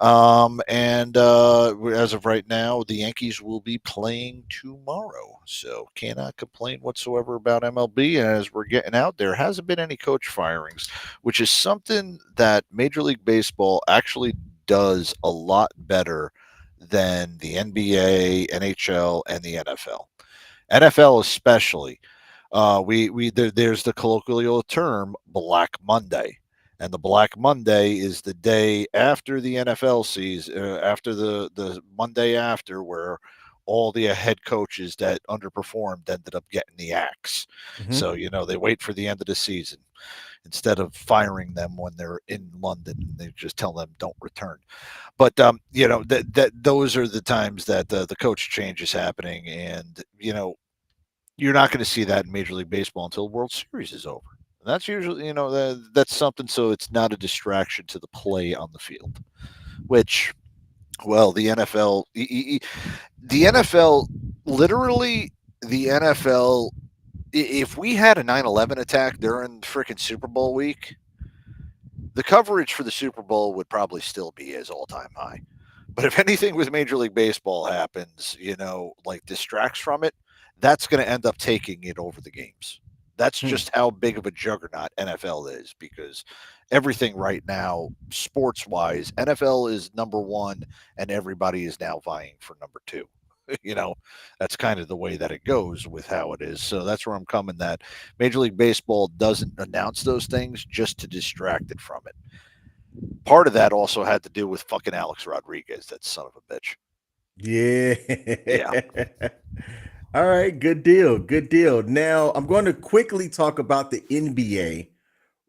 And as of right now, the Yankees will be playing tomorrow. So cannot complain whatsoever about MLB. And as we're getting out, there hasn't been any coach firings, which is something that Major League Baseball actually does a lot better than the NBA, NHL, and the NFL. NFL especially. There's the colloquial term Black Monday. And the Black Monday is the day after the NFL season, after the Monday after, where all the head coaches that underperformed ended up getting the axe. Mhm. So, they wait for the end of the season instead of firing them when they're in London. They just tell them don't return. But that those are the times that the coach change is happening, and you're not going to see that in Major League Baseball until the World Series is over. And that's usually that's something, so it's not a distraction to the play on the field. Which, well, the NFL, literally the NFL. If we had a 9/11 attack during freaking Super Bowl week, the coverage for the Super Bowl would probably still be as all-time high. But if anything with Major League Baseball happens, distracts from it, that's going to end up taking it over the games. That's just how big of a juggernaut NFL is, because everything right now, sports-wise, NFL is number one, and everybody is now vying for number two. That's kind of the way that it goes with how it is. So that's where I'm coming, that Major League Baseball doesn't announce those things just to distract it from it. Part of that also had to do with fucking Alex Rodriguez, that son of a bitch. Yeah. All right, good deal. Good deal. Now, I'm going to quickly talk about the NBA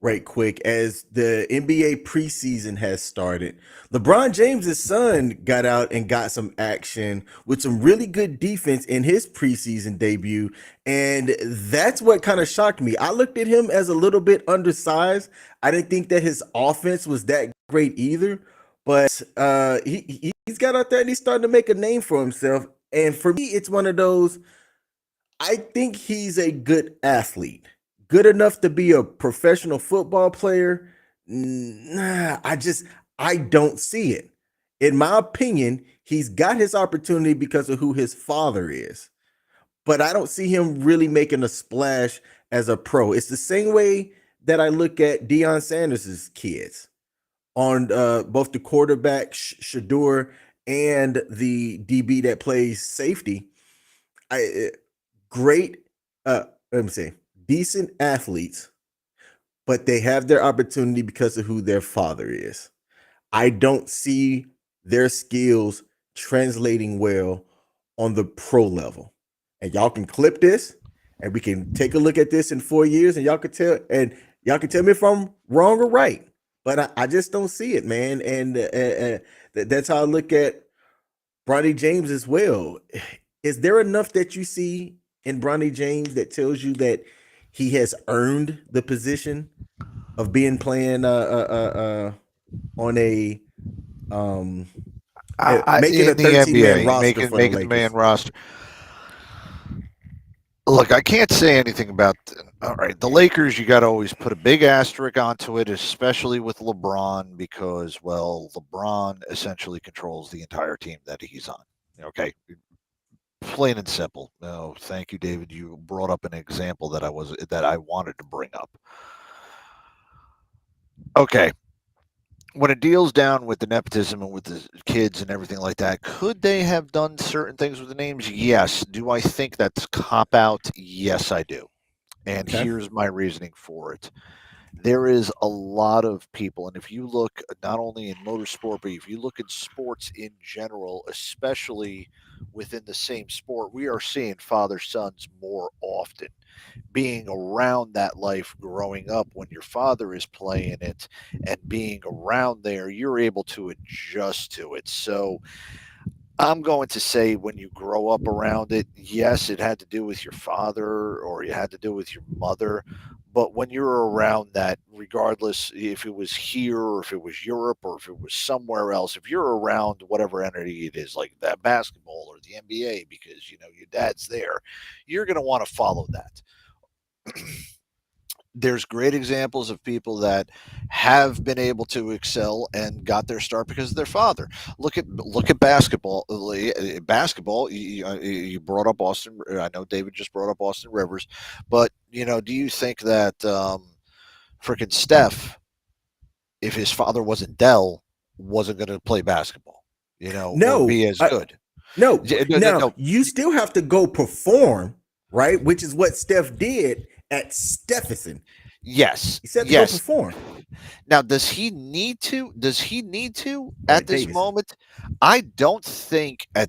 right quick as the NBA preseason has started. LeBron James's son got out and got some action with some really good defense in his preseason debut, and that's what kind of shocked me. I looked at him as a little bit undersized. I didn't think that his offense was that great either, but he's got out there and he's starting to make a name for himself. And for me, it's one of those, I think he's a good athlete, good enough to be a professional football player. Nah, I don't see it. In my opinion, he's got his opportunity because of who his father is, but I don't see him really making a splash as a pro. It's the same way that I look at Deion Sanders's kids on both the quarterback Shador and the DB that plays safety. I great let me say decent athletes, but they have their opportunity because of who their father is. I don't see their skills translating well on the pro level. And y'all can clip this and we can take a look at this in 4 years and y'all can tell me if I'm wrong or right. But I just don't see it, man. And that's how I look at Bronny James as well. Is there enough that you see in Bronny James that tells you that he has earned the position of being playing on a making a in the 13-man NBA, roster for the making the man Lakers? roster. Look, I can't say anything about. All right, the Lakers. You got to always put a big asterisk onto it, especially with LeBron, because LeBron essentially controls the entire team that he's on. Okay, plain and simple. No, thank you, David. You brought up an example that I wanted to bring up. Okay, when it deals down with the nepotism and with the kids and everything like that, could they have done certain things with the names? Yes. Do I think that's cop out? Yes, I do. And Okay. here's my reasoning for it. There is a lot of people, and if you look not only in motorsport, but if you look at sports in general, especially within the same sport, we are seeing father sons more often. Being around that life growing up when your father is playing it and being around there, you're able to adjust to it. So I'm going to say when you grow up around it, yes, it had to do with your father or you had to do with your mother. But when you're around that, regardless if it was here or if it was Europe or if it was somewhere else, if you're around whatever entity it is, like that basketball or the NBA, because your dad's there, you're going to want to follow that. There's great examples of people that have been able to excel and got their start because of their father. Look at basketball. Basketball. You brought up Austin. I know David just brought up Austin Rivers, but do you think that freaking Steph, if his father wasn't Dell, wasn't going to play basketball? Or No, be as good? No. Now No. you still have to go perform, right? Which is what Steph did at Stephenson. Yes. He said to go perform. Now, does he need to? Or At this Davidson. moment? I don't think I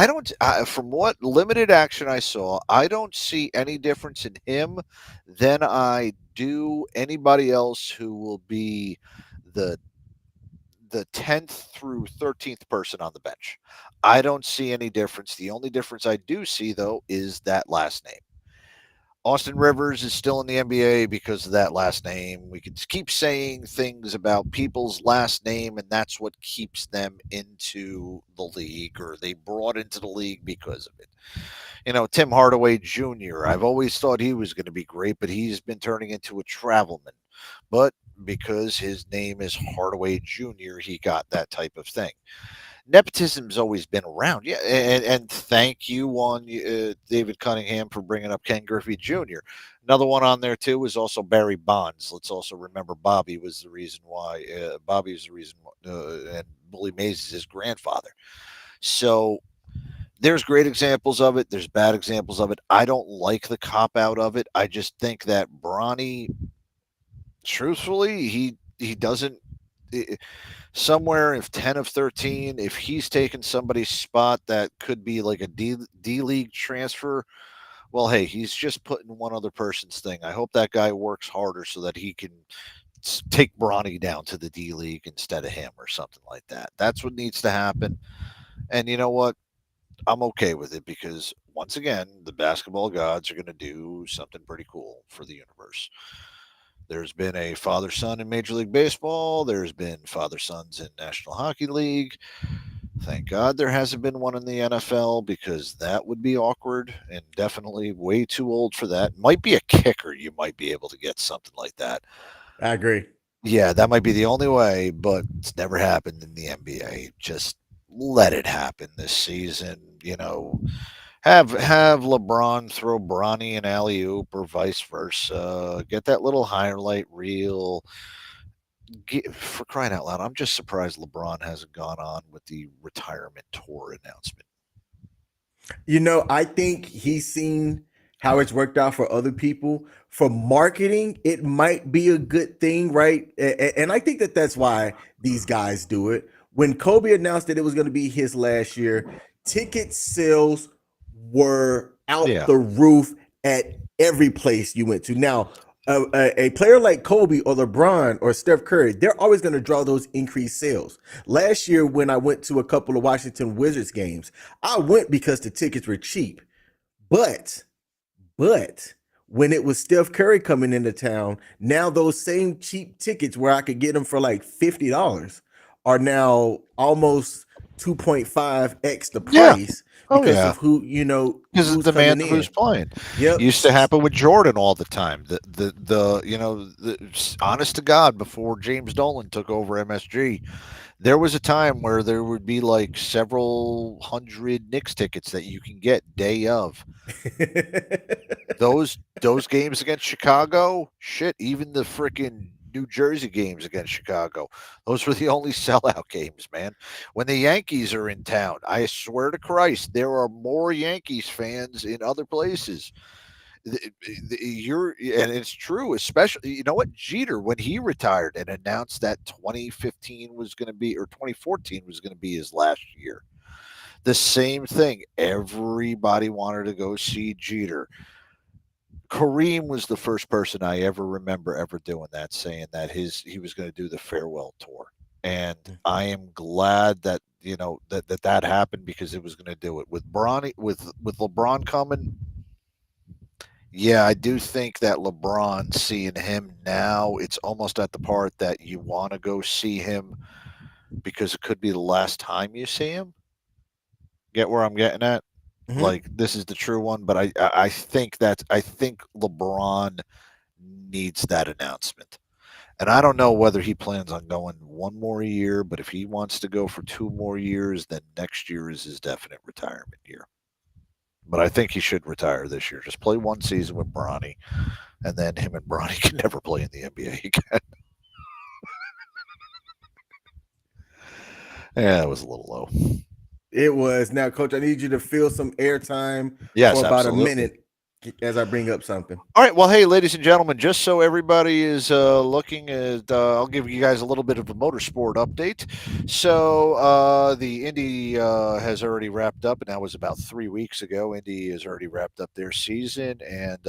don't. From what limited action I saw, I don't see any difference in him than I do anybody else who will be the 10th through 13th person on the bench. I don't see any difference. The only difference I do see, though, is that last name. Austin Rivers is still in the NBA because of that last name. We can keep saying things about people's last name, and that's what keeps them into the league, or they brought into the league because of it. Tim Hardaway Jr., I've always thought he was going to be great, but he's been turning into a travelman. But because his name is Hardaway Jr., he got that type of thing. Nepotism's always been around. Yeah, and thank you on David Cunningham for bringing up Ken Griffey Jr. Another one on there too is also Barry Bonds. Let's also remember Bobby was the reason why. And Willie Mays is his grandfather. So there's great examples of it. There's bad examples of it. I don't like the cop out of it. I just think that Bronny, truthfully, he doesn't. Somewhere, if 10 of 13, if he's taken somebody's spot that could be like a D League transfer, well, hey, he's just putting one other person's thing. I hope that guy works harder so that he can take Bronny down to the D League instead of him or something like that. That's what needs to happen. And you know what? I'm okay with it because once again, the basketball gods are going to do something pretty cool for the universe. There's been a father-son in Major League Baseball. There's been father-sons in National Hockey League. Thank God there hasn't been one in the NFL because that would be awkward and definitely way too old for that. Might be a kicker. You might be able to get something like that. I agree. Yeah, that might be the only way, but it's never happened in the NBA. Just let it happen this season. You know, have LeBron throw Bronny an alley-oop or vice versa. Get that little highlight reel. For crying out loud, I'm just surprised LeBron hasn't gone on with the retirement tour announcement. You know, I think he's seen how it's worked out for other people. For marketing, it might be a good thing, right? And I think that that's why these guys do it. When Kobe announced that it was going to be his last year, ticket sales were out the roof at every place you went to. Now, a player like Kobe or LeBron or Steph Curry, they're always going to draw those increased sales. Last year, when I went to a couple of Washington Wizards games, I went because the tickets were cheap. But when it was Steph Curry coming into town, now those same cheap tickets where I could get them for like $50 are now almost 2.5x the price because of who, you know, because of the demand of who's playing. Yep. Used to happen with Jordan all the time. The you know, honest to God, before James Dolan took over MSG, there was a time where there would be like several hundred Knicks tickets that you can get day of. those games against Chicago, shit, even the freaking New Jersey games against Chicago, those were the only sellout games, man. When the Yankees are in town, I swear to Christ, there are more Yankees fans in other places. And it's true, especially, you know what, Jeter, when he retired and announced that 2015 was going to be, or 2014 was going to be his last year, the same thing. Everybody wanted to go see Jeter. Kareem was the first person I ever remember ever doing that, saying that he was going to do the farewell tour. And I am glad that, you know, that happened because it was going to do it. With Bronny, with LeBron coming, yeah, I do think that LeBron, seeing him now, it's almost at the part that you want to go see him because it could be the last time you see him. Get where I'm getting at? Mm-hmm. Like, this is the true one, but I think LeBron needs that announcement. And I don't know whether he plans on going one more year, but if he wants to go for 2 more years, then next year is his definite retirement year. But I think he should retire this year. Just play one season with Bronny, and then him and Bronny can never play in the NBA again. Yeah, that was a little low. It was. Now, Coach, I need you to fill some airtime for about a minute as I bring up something. All right. Well, hey, ladies and gentlemen, just so everybody is looking at, I'll give you guys a little bit of a motorsport update. So the Indy has already wrapped up, and that was about 3 weeks ago. Indy has already wrapped up their season, and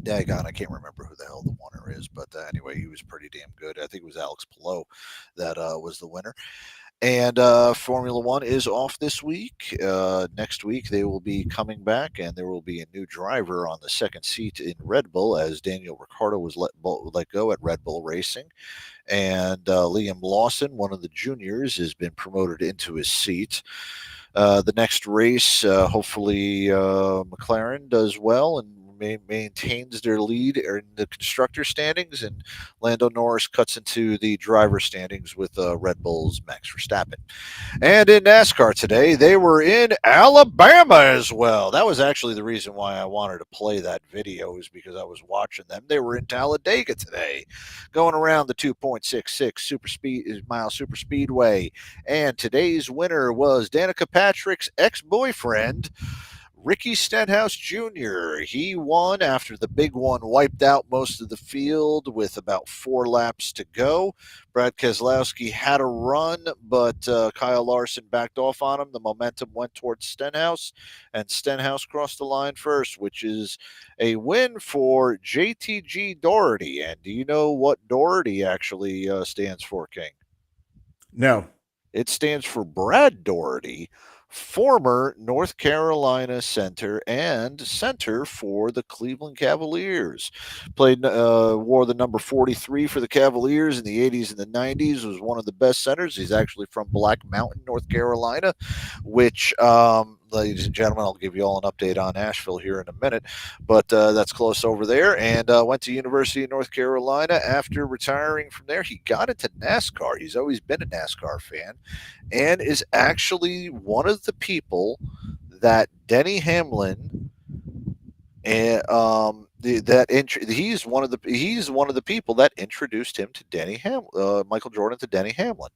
daggone, I can't remember who the hell the winner is, but anyway, he was pretty damn good. I think it was Alex Palou that was the winner. And Formula One is off this week. Next week, they will be coming back, and there will be a new driver on the second seat in Red Bull, as Daniel Ricciardo was let go at Red Bull Racing. And Liam Lawson, one of the juniors, has been promoted into his seat. The next race, hopefully McLaren does well and maintains their lead in the constructor standings, and Lando Norris cuts into the driver standings with Red Bull's Max Verstappen. And in NASCAR today, they were in Alabama as well. That was actually the reason why I wanted to play that video, is because I was watching them. They were in Talladega today, going around the 2.66 mile super speedway. And today's winner was Danica Patrick's ex-boyfriend, Ricky Stenhouse Jr. He won after the big one wiped out most of the field with about 4 laps to go. Brad Keselowski had a run, but Kyle Larson backed off on him. The momentum went towards Stenhouse, and Stenhouse crossed the line first, which is a win for JTG Doherty. And do you know what Doherty actually stands for, King? No. It stands for Brad Doherty, former North Carolina center and center for the Cleveland Cavaliers. Wore the number 43 for the Cavaliers in the 80s and the 90s. Was one of the best centers. He's actually from Black Mountain, North Carolina, which, ladies and gentlemen, I'll give you all an update on Asheville here in a minute, but that's close over there. And went to University of North Carolina. After retiring from there, he got into NASCAR. He's always been a NASCAR fan, and is actually one of the people that Denny Hamlin and he's one of the people that introduced him to Michael Jordan to Denny Hamlin.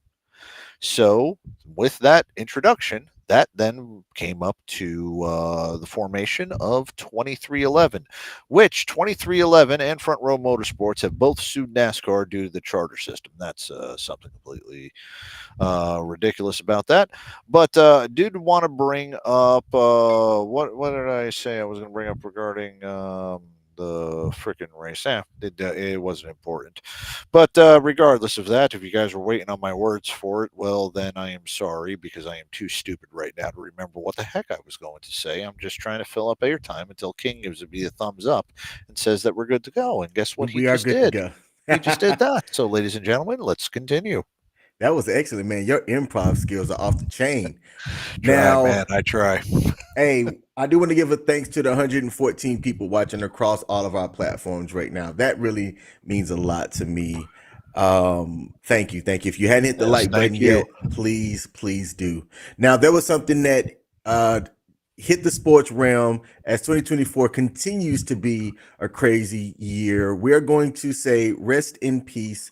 So with that introduction, that then came up to the formation of 2311, which 2311 and Front Row Motorsports have both sued NASCAR due to the charter system. That's something completely ridiculous about that. But I did want to bring up what did I say I was going to bring up regarding the freaking race? It wasn't important. But regardless of that, if you guys were waiting on my words for it, well, then I am sorry, because I am too stupid right now to remember what the heck I was going to say. I'm just trying to fill up airtime until King gives me a thumbs up and says that we're good to go. And guess what? We are good to go. He just did that. So, ladies and gentlemen, let's continue. That was excellent, man. Your improv skills are off the chain. I try. Hey, I do want to give a thanks to the 114 people watching across all of our platforms right now. That really means a lot to me. Thank you. If you hadn't hit the like button yet, please do. Now, there was something that hit the sports realm as 2024 continues to be a crazy year. We're going to say rest in peace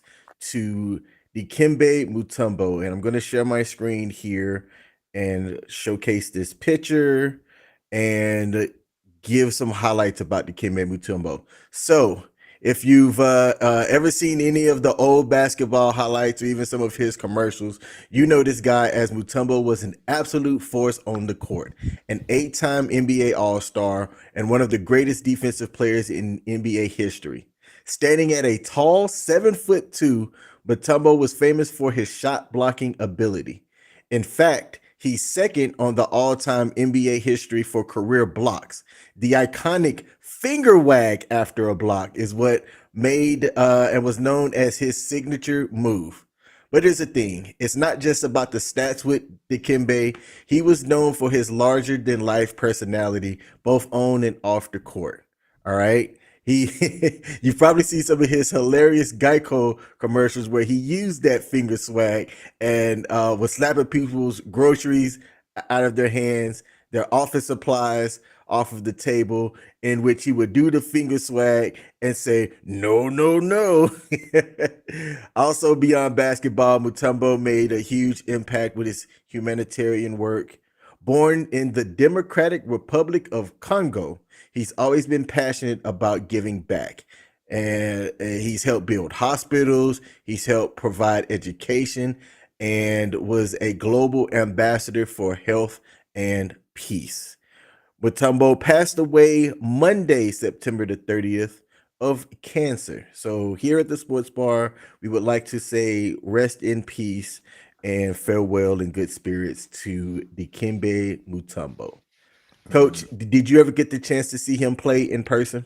to Dikembe Mutombo, and I'm going to share my screen here and showcase this picture and give some highlights about Dikembe Mutombo. So if you've ever seen any of the old basketball highlights or even some of his commercials, you know this guy as Mutombo was an absolute force on the court, an 8-time NBA All-Star and one of the greatest defensive players in NBA history. Standing at a tall 7'2", Mutombo was famous for his shot blocking ability. In fact, he's second on the all-time NBA history for career blocks. The iconic finger wag after a block is what made and was known as his signature move. But here's the thing. It's not just about the stats with Dikembe. He was known for his larger-than-life personality, both on and off the court. All right? You probably see some of his hilarious Geico commercials where he used that finger swag and was slapping people's groceries out of their hands, their office supplies off of the table, in which he would do the finger swag and say, no, no, no. Also, beyond basketball, Mutombo made a huge impact with his humanitarian work. Born in the Democratic Republic of Congo, he's always been passionate about giving back. And he's helped build hospitals, he's helped provide education, and was a global ambassador for health and peace. Mutombo passed away Monday, September the 30th, of cancer. So here at the Sports Bar, we would like to say rest in peace and farewell in good spirits to Dikembe Mutombo. Coach, did you ever get the chance to see him play in person?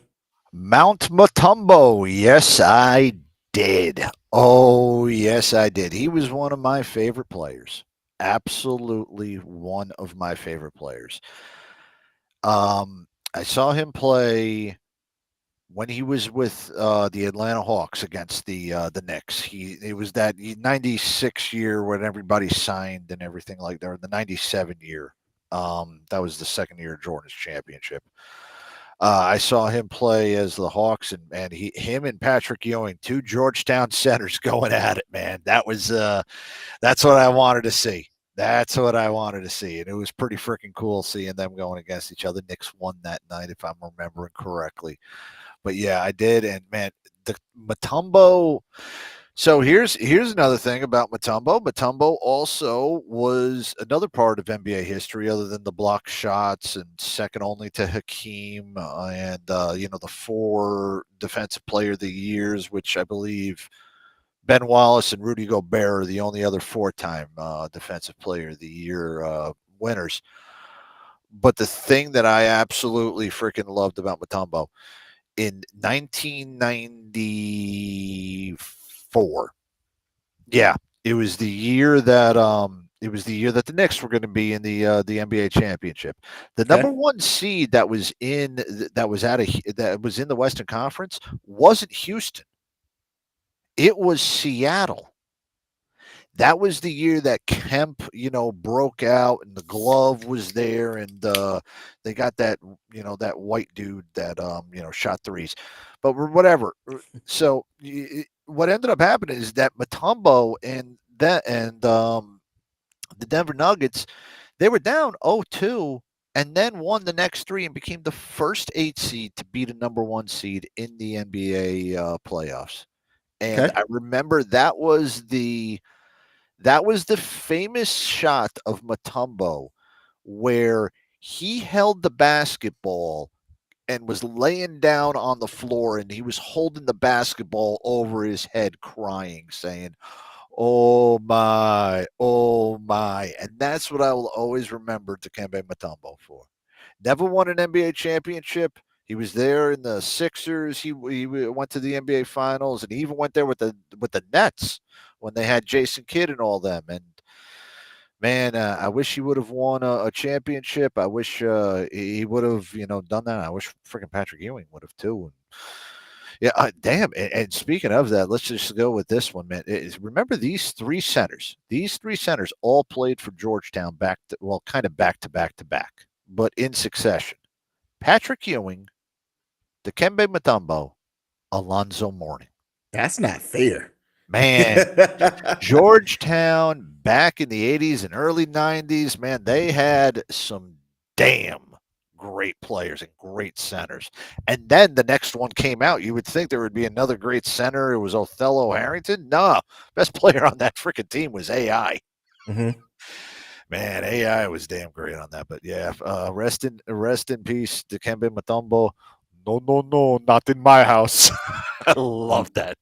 Mount Mutombo, yes, I did. Oh, yes, I did. He was one of my favorite players. Absolutely one of my favorite players. I saw him play when he was with the Atlanta Hawks against the Knicks. It was that 96 year when everybody signed and everything like that, or the 97 year. That was the second year of Jordan's championship. I saw him play as the Hawks, and him and Patrick Ewing, two Georgetown centers going at it, man. That's what I wanted to see. That's what I wanted to see. And it was pretty freaking cool seeing them going against each other. Knicks won that night, if I'm remembering correctly. But yeah, I did. And man, the Mutombo. So here's another thing about Mutombo. Mutombo also was another part of NBA history, other than the block shots and second only to Hakeem and the 4 defensive player of the years, which I believe Ben Wallace and Rudy Gobert are the only other 4-time defensive player of the year winners. But the thing that I absolutely freaking loved about Mutombo, in 1994, yeah, it was the year that the Knicks were going to be in the NBA championship. The number 1 seed that was in the Western Conference wasn't Houston. It was Seattle. That was the year that Kemp, broke out and the glove was there, and they got that, that white dude that shot threes. But whatever. So what ended up happening is that Mutombo and the Denver Nuggets, they were down 0-2 and then won the next 3 and became the first 8 seed to beat a number 1 seed in the NBA playoffs. And I remember that was the famous shot of Mutombo where he held the basketball and was laying down on the floor, and he was holding the basketball over his head crying, saying, "Oh my, oh my." And that's what I will always remember Dikembe Mutombo for. Never won an NBA championship. He was there in the Sixers. He went to the NBA Finals, and he even went there with the Nets when they had Jason Kidd and all them. And man, I wish he would have won a championship. I wish he would have, done that. I wish freaking Patrick Ewing would have too. And yeah, damn. And speaking of that, let's just go with this one, man. Remember these 3 centers? These 3 centers all played for Georgetown kind of back to back to back, but in succession. Patrick Ewing, Dikembe Mutombo, Alonzo Mourning. That's not fair. Man, Georgetown back in the 80s and early 90s, man, they had some damn great players and great centers. And then the next one came out. You would think there would be another great center. It was Othello Harrington. No, best player on that freaking team was AI. Mm-hmm. Man, AI was damn great on that. But yeah, rest in peace, Dikembe Mutombo. No, not in my house. I love that.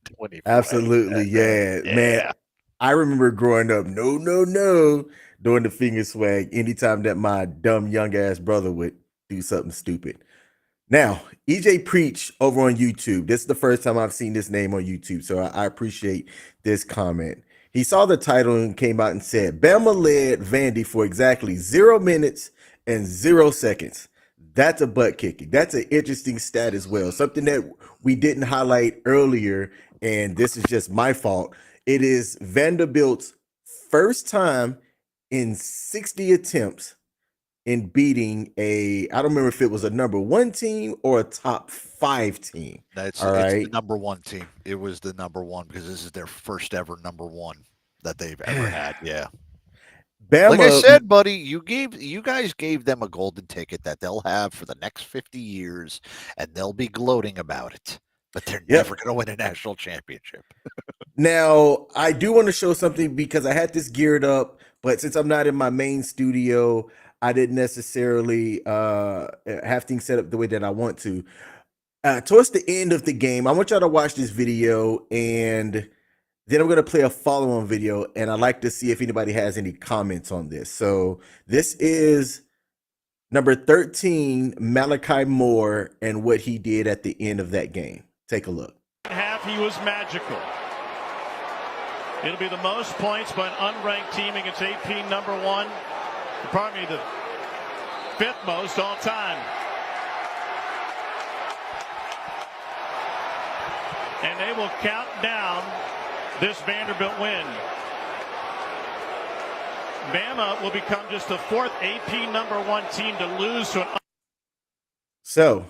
Absolutely, yeah. Man, I remember growing up, no, doing the finger swag anytime that my dumb young ass brother would do something stupid. Now, EJ Preach over on YouTube. This is the first time I've seen this name on YouTube, so I appreciate this comment. He saw the title and came out and said, Bama led Vandy for exactly 0 minutes and 0 seconds. That's a butt kicking. That's an interesting stat as well. Something that we didn't highlight earlier, and this is just my fault. It is Vanderbilt's first time in 60 attempts in beating I don't remember if it was a number 1 team or a top 5 team. It's the number 1 team. It was the number 1 because this is their first ever number 1 that they've ever had. Yeah. Bama, like I said, buddy, you guys gave them a golden ticket that they'll have for the next 50 years, and they'll be gloating about it. But they're never going to win a national championship. Now, I do want to show something because I had this geared up, but since I'm not in my main studio, I didn't necessarily have things set up the way that I want to. Towards the end of the game, I want y'all to watch this video, and then I'm going to play a follow-on video, and I'd like to see if anybody has any comments on this. So this is number 13, Malachi Moore, and what he did at the end of that game. Take a look. Half, he was magical. It'll be the most points by an unranked team against AP number 1. Pardon me, the 5th most all time. and they will count down this Vanderbilt win. Bama will become just the fourth AP #1 team to lose to an. So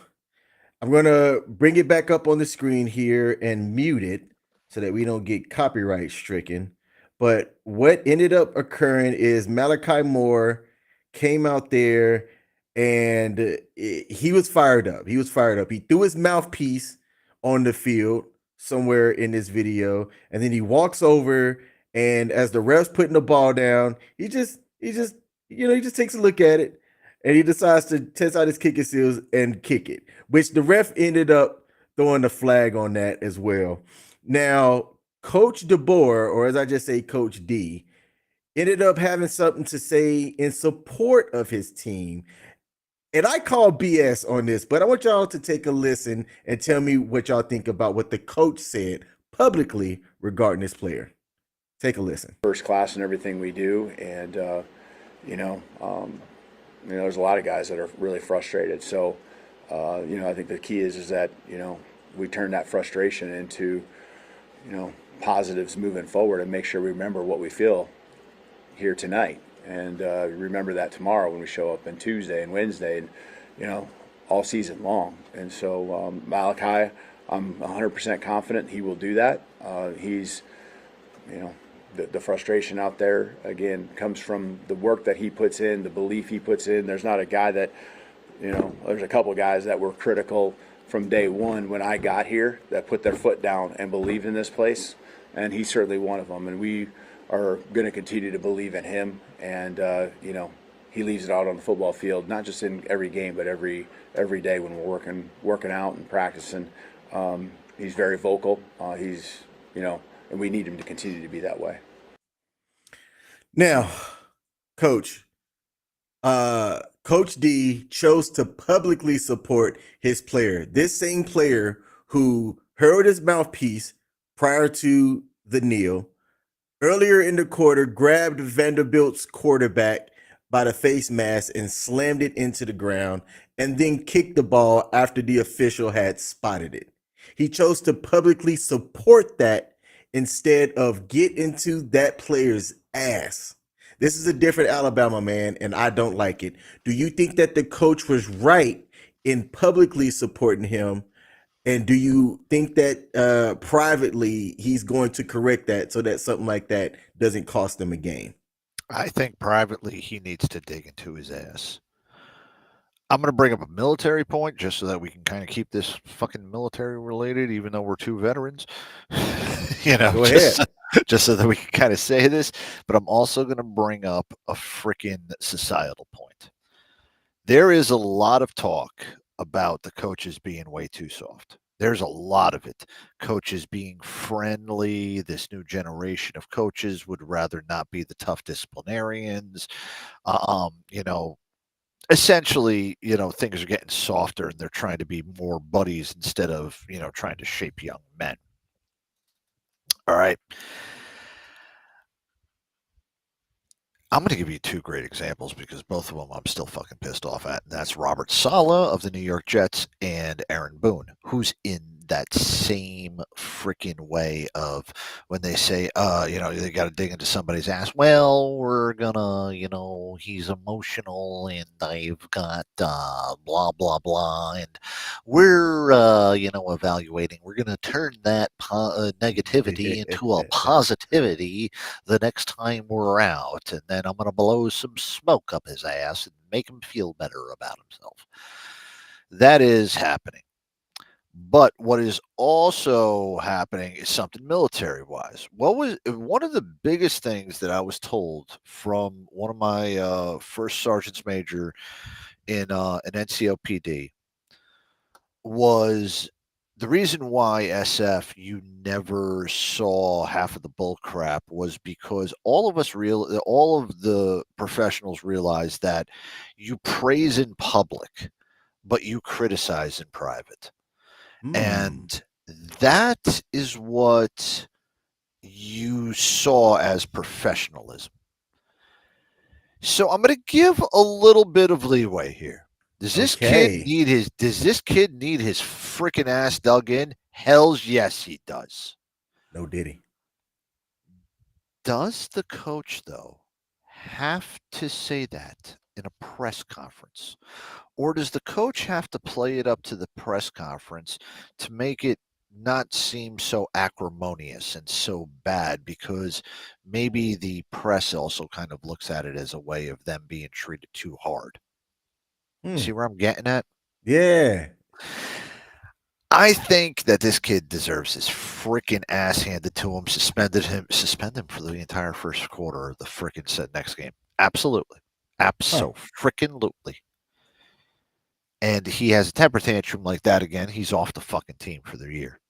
I'm going to bring it back up on the screen here and mute it so that we don't get copyright stricken. But what ended up occurring is Malachi Moore came out there and he was fired up. He threw his mouthpiece on the field somewhere in this video, and then he walks over, and as the ref's putting the ball down, he just takes a look at it, and he decides to test out his kicking skills and kick it, which the ref ended up throwing the flag on that as well. Now, Coach DeBoer, or as I just say, Coach D, ended up having something to say in support of his team. And I call BS on this, but I want y'all to take a listen and tell me what y'all think about what the coach said publicly regarding this player. Take a listen. First class in everything we do, and there's a lot of guys that are really frustrated. So, I think the key is that we turn that frustration into positives moving forward, and make sure we remember what we feel here tonight, and remember that tomorrow when we show up, and Tuesday and Wednesday, and all season long. And so Malachi, I'm 100% confident he will do that. He's the frustration out there, again, comes from the work that he puts in, the belief he puts in. There's not a guy that, there's a couple of guys that were critical from day one when I got here that put their foot down and believed in this place, and he's certainly one of them. And we are going to continue to believe in him, and he leaves it out on the football field, not just in every game, but every day when we're working out and practicing. He's very vocal. And we need him to continue to be that way. Now, Coach D chose to publicly support his player. This same player who hurled his mouthpiece prior to the kneel, earlier in the quarter, grabbed Vanderbilt's quarterback by the face mask and slammed it into the ground, and then kicked the ball after the official had spotted it. He chose to publicly support that instead of get into that player's ass. This is a different Alabama, man, and I don't like it. Do you think that the coach was right in publicly supporting him? And do you think that privately he's going to correct that so that something like that doesn't cost him a game? I think privately he needs to dig into his ass. I'm going to bring up a military point just so that we can kind of keep this fucking military related, even though we're two veterans. Go ahead. Just so that we can kind of say this. But I'm also going to bring up a freaking societal point. There is a lot of talk about the coaches being way too soft. There's a lot of it. Coaches being friendly. This new generation of coaches would rather not be the tough disciplinarians. Essentially, things are getting softer and they're trying to be more buddies instead of, trying to shape young men. All right. I'm going to give you two great examples because both of them I'm still fucking pissed off at. And that's Robert Saleh of the New York Jets and Aaron Boone, who's in that same freaking way of when they say, they got to dig into somebody's ass. Well, we're gonna, he's emotional and I've got blah, blah, blah. And we're, evaluating. We're going to turn that negativity into a positivity the next time we're out. And then I'm going to blow some smoke up his ass and make him feel better about himself. That is happening. But what is also happening is something military-wise. What was one of the biggest things that I was told from one of my first sergeants major in an NCOPD was the reason why SF you never saw half of the bull crap was because all of the professionals realized that you praise in public, but you criticize in private. And that is what you saw as professionalism. So I'm going to give a little bit of leeway here. Does this kid need his freaking ass dug in? Hells yes, he does. No diddy. Does the coach, though, have to say that in a press conference? Or does the coach have to play it up to the press conference to make it not seem so acrimonious and so bad, because maybe the press also kind of looks at it as a way of them being treated too hard? See where I'm getting at? Yeah. I think that this kid deserves his freaking ass handed to him. Suspend him for the entire first quarter of the freaking next game. Absolutely. Absolutely. And he has a temper tantrum like that again, he's off the fucking team for the year.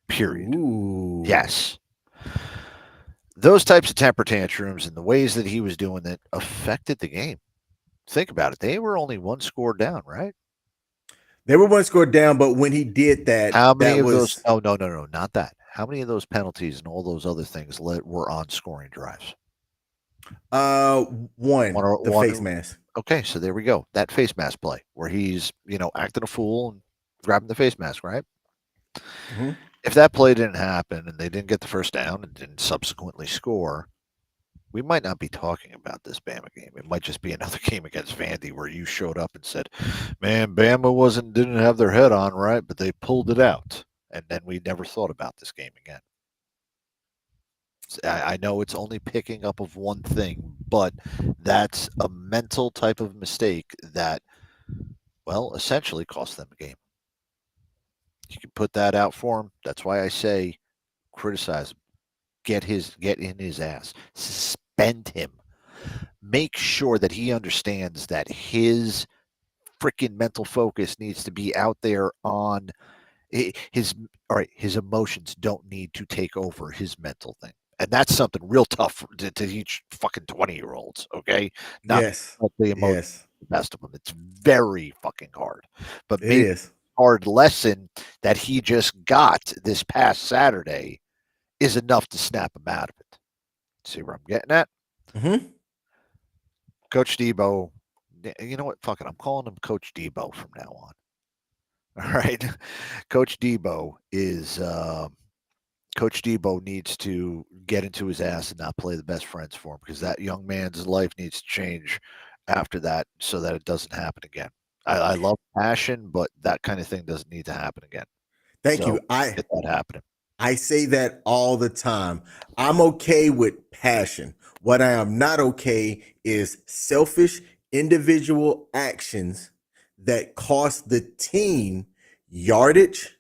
Period. Ooh. Yes. Those types of temper tantrums and the ways that he was doing it affected the game. Think about it. They were only one score down, right? They were one score down, but when he did that, How many that of was those? Oh, no, not that. How many of those penalties and all those other things were on scoring drives? one, the one. face mask. Okay, so there we go. That face mask play where he's, acting a fool and grabbing the face mask, right? Mhm. If that play didn't happen and they didn't get the first down and didn't subsequently score, we might not be talking about this Bama game. It might just be another game against Vandy where you showed up and said, "Man, Bama didn't have their head on right, but they pulled it out." And then we never thought about this game again. I know it's only picking up of one thing, but that's a mental type of mistake that, well, essentially cost them a game. You can put that out for him. That's why I say criticize him. Get in his ass. Suspend him. Make sure that he understands that his freaking mental focus needs to be out there on his emotions don't need to take over his mental thing. And that's something real tough to teach fucking 20-year-olds, okay? Not Yes. the emotions, Yes. the best of them. It's very fucking hard. But It maybe is. hard lesson that he just got this past Saturday is enough to snap him out of it. See where I'm getting at? Mm-hmm. Coach Debo, you know what? Fuck it. I'm calling him Coach Debo from now on. All right. Coach Debo Coach Debo needs to get into his ass and not play the best friends for him, because that young man's life needs to change after that so that it doesn't happen again. I love passion, but that kind of thing doesn't need to happen again. Thank So, you. get that happening. I say that all the time. I'm okay with passion. What I am not okay is selfish individual actions that cost the team yardage,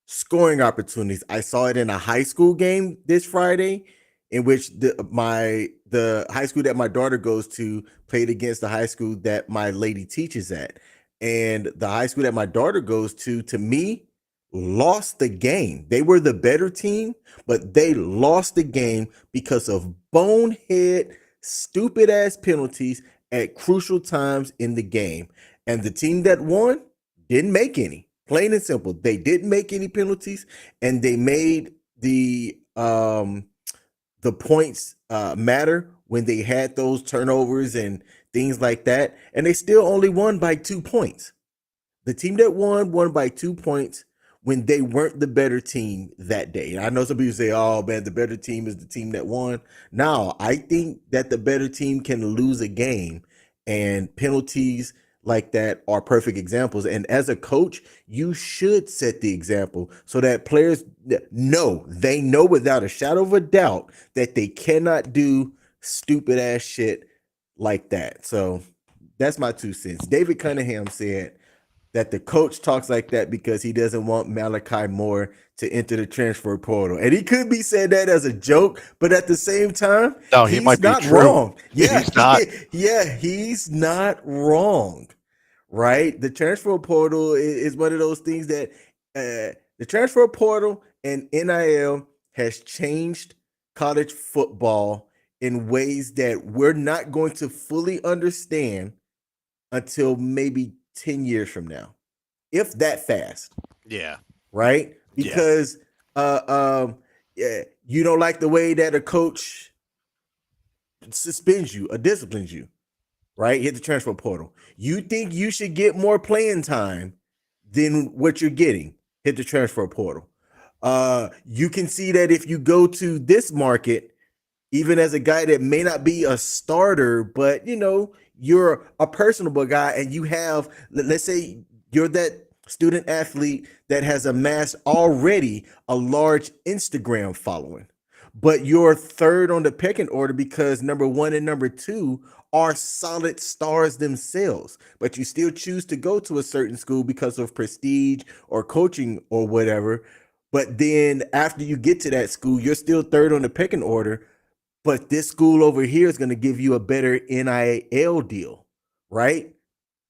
scoring opportunities. I saw it in a high school game this Friday, in which the high school that my daughter goes to played against the high school that my lady teaches at. And the high school that my daughter goes to me, lost the game. They were the better team, but they lost the game because of bonehead, stupid ass penalties at crucial times in the game. And the team that won didn't make any. Plain and simple. They didn't make any penalties, and they made the points matter when they had those turnovers and things like that. And they still only won by 2 points. The team that won by 2 points when they weren't the better team that day. And I know some people say, "Oh man, the better team is the team that won." No, I think that the better team can lose a game, and penalties like that are perfect examples. And as a coach, you should set the example so that players know without a shadow of a doubt that they cannot do stupid ass shit like that. So that's my 2 cents. David Cunningham said that the coach talks like that because he doesn't want Malachi Moore to enter the transfer portal. And he could be saying that as a joke, but at the same time, No, he he's might be not true. wrong. Yeah, He's not. Yeah, he's not wrong. Right? The transfer portal is one of those things that the transfer portal and NIL has changed college football in ways that we're not going to fully understand until maybe 10 years from now, if that fast. Yeah. Right? Because you don't like the way that a coach suspends you or disciplines you, right? Hit the transfer portal. You think you should get more playing time than what you're getting. hit the transfer portal. You can see that if you go to this market, even as a guy that may not be a starter, but you're a personable guy and you have, let's say you're that student athlete that has amassed already a large Instagram following, but you're third on the pecking order because number one and number two are solid stars themselves, but you still choose to go to a certain school because of prestige or coaching or whatever. But then after you get to that school, you're still third on the pecking order, but this school over here is going to give you a better NIL deal, right?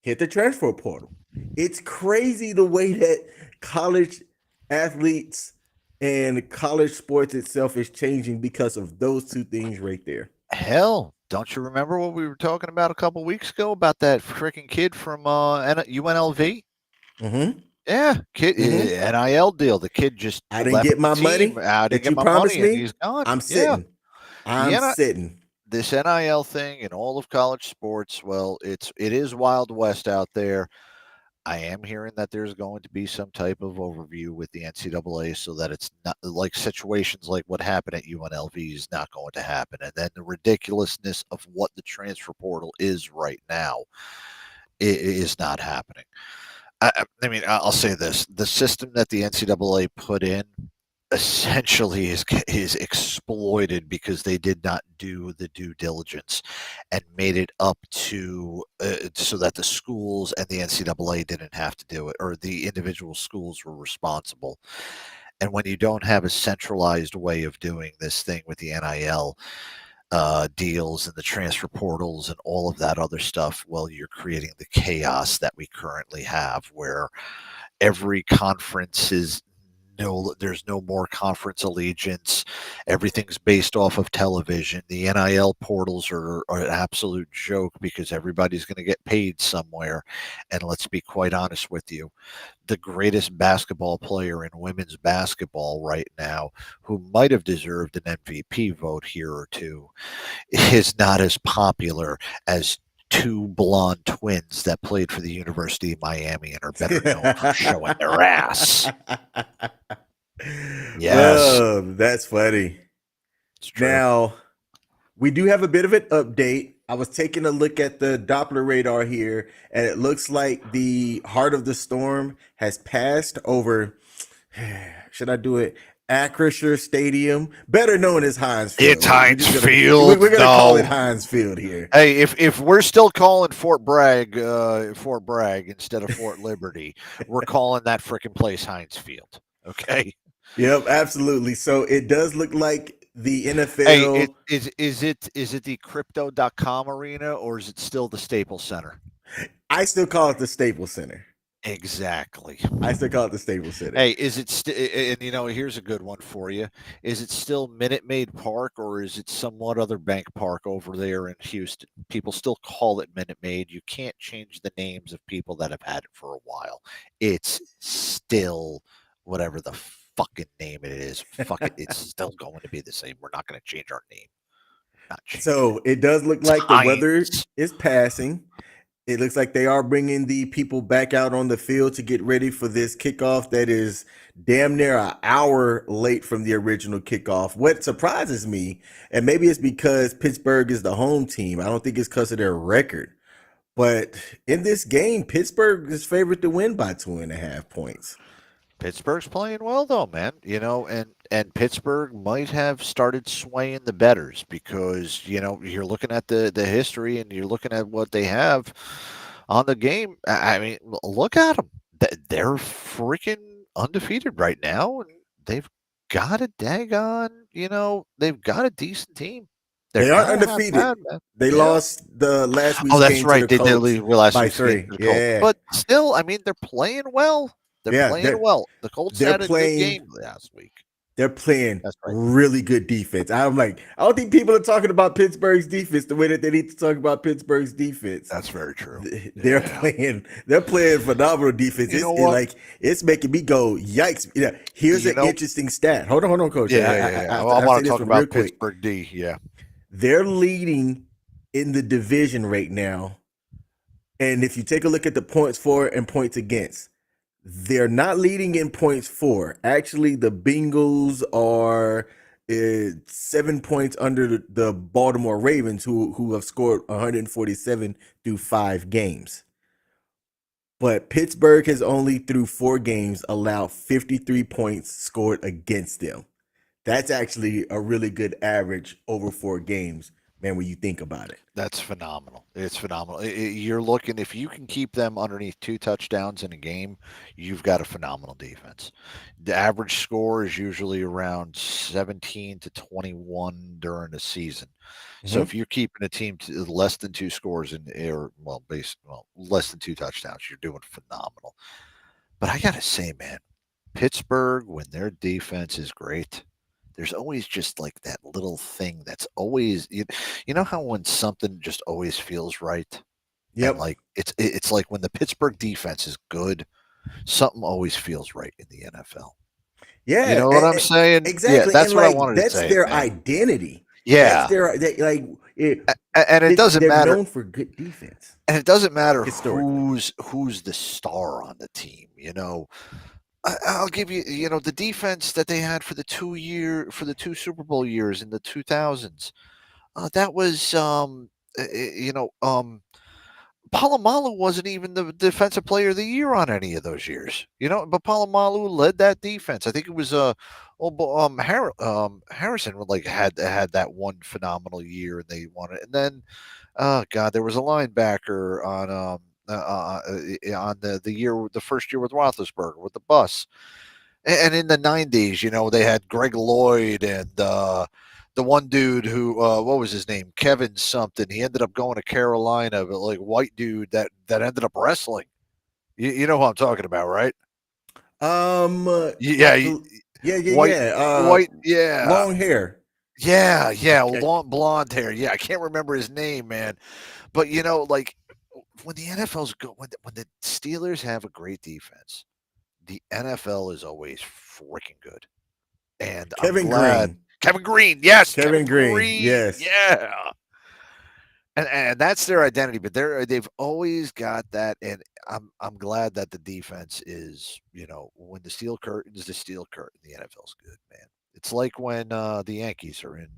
Hit the transfer portal. It's crazy the way that college athletes and college sports itself is changing because of those two things right there. Hell, don't you remember what we were talking about a couple weeks ago about that freaking kid from UNLV? Mm-hmm. Yeah, kid NIL deal. The kid just I didn't left get my the team. money I didn't that get you my promised money, and me. he's gone. I'm Yeah. sitting. I'm sitting. This NIL thing in all of college sports, well, it is Wild West out there. I am hearing that there's going to be some type of overview with the NCAA so that it's not like situations like what happened at UNLV is not going to happen. And then the ridiculousness of what the transfer portal is right now is not happening. I mean, I'll say this. The system that the NCAA put in essentially is exploited because they did not do the due diligence and made it up to so that the schools and the NCAA didn't have to do it, or the individual schools were responsible. And when you don't have a centralized way of doing this thing with the NIL deals and the transfer portals and all of that other stuff, well, you're creating the chaos that we currently have where every conference is there's no more conference allegiance. Everything's based off of television. The NIL portals are an absolute joke because everybody's going to get paid somewhere. And let's be quite honest with you, the greatest basketball player in women's basketball right now, who might have deserved an MVP vote here or two, is not as popular as two blonde twins that played for the University of Miami and are better known for showing their ass. Yes. Oh, that's funny. It's true. Now, we do have a bit of an update. I was taking a look at the Doppler radar here, and it looks like the heart of the storm has passed over, should I do it? Acrisure Stadium, better known as Heinz Field. It's Heinz Field. We're going to call it Heinz Field here. Hey, if we're still calling Fort Bragg instead of Fort Liberty, we're calling that freaking place Heinz Field. Okay. Yep, absolutely. So it does look like the NFL. Hey, is it the Crypto.com arena or is it still the Staples Center? I still call it the Staples Center. Exactly. I still call it the Staples Center. Hey, is it and here's a good one for you. Is it still Minute Maid Park or is it somewhat other bank park over there in Houston? People still call it Minute Maid. You can't change the names of people that have had it for a while. It's still whatever the fucking name it is. Fuck it. It's still going to be the same. We're not going to change our name. So it does look like the weather is passing. It looks like they are bringing the people back out on the field to get ready for this kickoff that is damn near an hour late from the original kickoff. What surprises me, and maybe it's because Pittsburgh is the home team. I don't think it's because of their record. But in this game, Pittsburgh is favored to win by 2.5 points. Pittsburgh's playing well though, man. And Pittsburgh might have started swaying the bettors because, you're looking at the history and you're looking at what they have on the game. I mean, look at them. They're freaking undefeated right now, and they've got a they've got a decent team. They are undefeated. Bad, they lost the last week's game. Oh, that's game right. To They Colts did leave last by week's 3. game to the Colts. But still, I mean, they're playing well. They're playing well. The Colts had a good game last week. They're playing really good defense. I'm like, I don't think people are talking about Pittsburgh's defense the way that they need to talk about Pittsburgh's defense. That's very true. They're playing phenomenal defense. It's making me go, yikes. Yeah. Here's an interesting stat. Hold on, coach. I want to talk about Pittsburgh D. Yeah. They're leading in the division right now. And if you take a look at the points for and points against, They're not leading in points for. Actually, the Bengals are 7 points under the Baltimore Ravens, who have scored 147 through 5 games. But Pittsburgh has only through 4 games allowed 53 points scored against them. That's actually a really good average over 4 games, man, when you think about it. That's phenomenal. It's phenomenal. You're looking, if you can keep them underneath 2 touchdowns in a game, you've got a phenomenal defense. The average score is usually around 17 to 21 during a season. So if you're keeping a team to less than 2 scores less than 2 touchdowns, you're doing phenomenal. But I got to say, man, Pittsburgh, when their defense is great, there's always just like that little thing that's always, you know how when something just always feels right? Yep. And like it's like when the Pittsburgh defense is good, something always feels right in the NFL. Yeah. You know what I'm saying? Exactly. Yeah, that's and what I like, wanted to that's say. their man. identity. Yeah. And it doesn't they're matter. known for good defense. And it doesn't matter historically. who's the star on the team, you know. I'll give you, the defense that they had for the 2 Super Bowl years in the 2000s. That was, Palomalu wasn't even the defensive player of the year on any of those years, but Palomalu led that defense. I think it was Harrison had that one phenomenal year and they won it. And then, oh God, there was a linebacker on the first year with Roethlisberger with the bus. And in the 90s, they had Greg Lloyd and the one dude who, what was his name? Kevin something. He ended up going to Carolina, but like white dude that ended up wrestling. You know who I'm talking about, right? Yeah. White, yeah. Long hair. Yeah. Long blonde hair. Yeah, I can't remember his name, man. But like when the NFL's good, when the Steelers have a great defense, the NFL is always freaking good. And Kevin I'm glad. Green. Kevin Green, yes. Kevin Green, yes. Yeah. And that's their identity, but they've always got that, and I'm glad that the defense is, when the steel curtain is the steel curtain, the NFL's good, man. It's like when the Yankees are in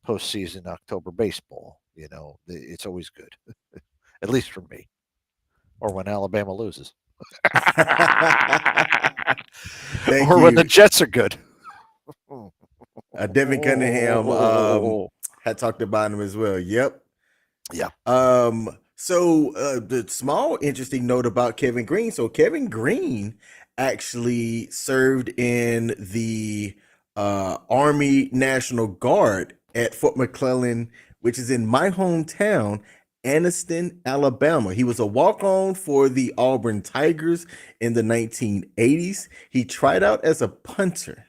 postseason October baseball, it's always good, at least for me, or when Alabama loses. When the Jets are good. Devin Cunningham had talked about him as well. Yep. Yeah. So the small interesting note about Kevin Green. So Kevin Green actually served in the Army National Guard at Fort McClellan, which is in my hometown, Anniston, Alabama. He was a walk-on for the Auburn Tigers in the 1980s. He tried out as a punter.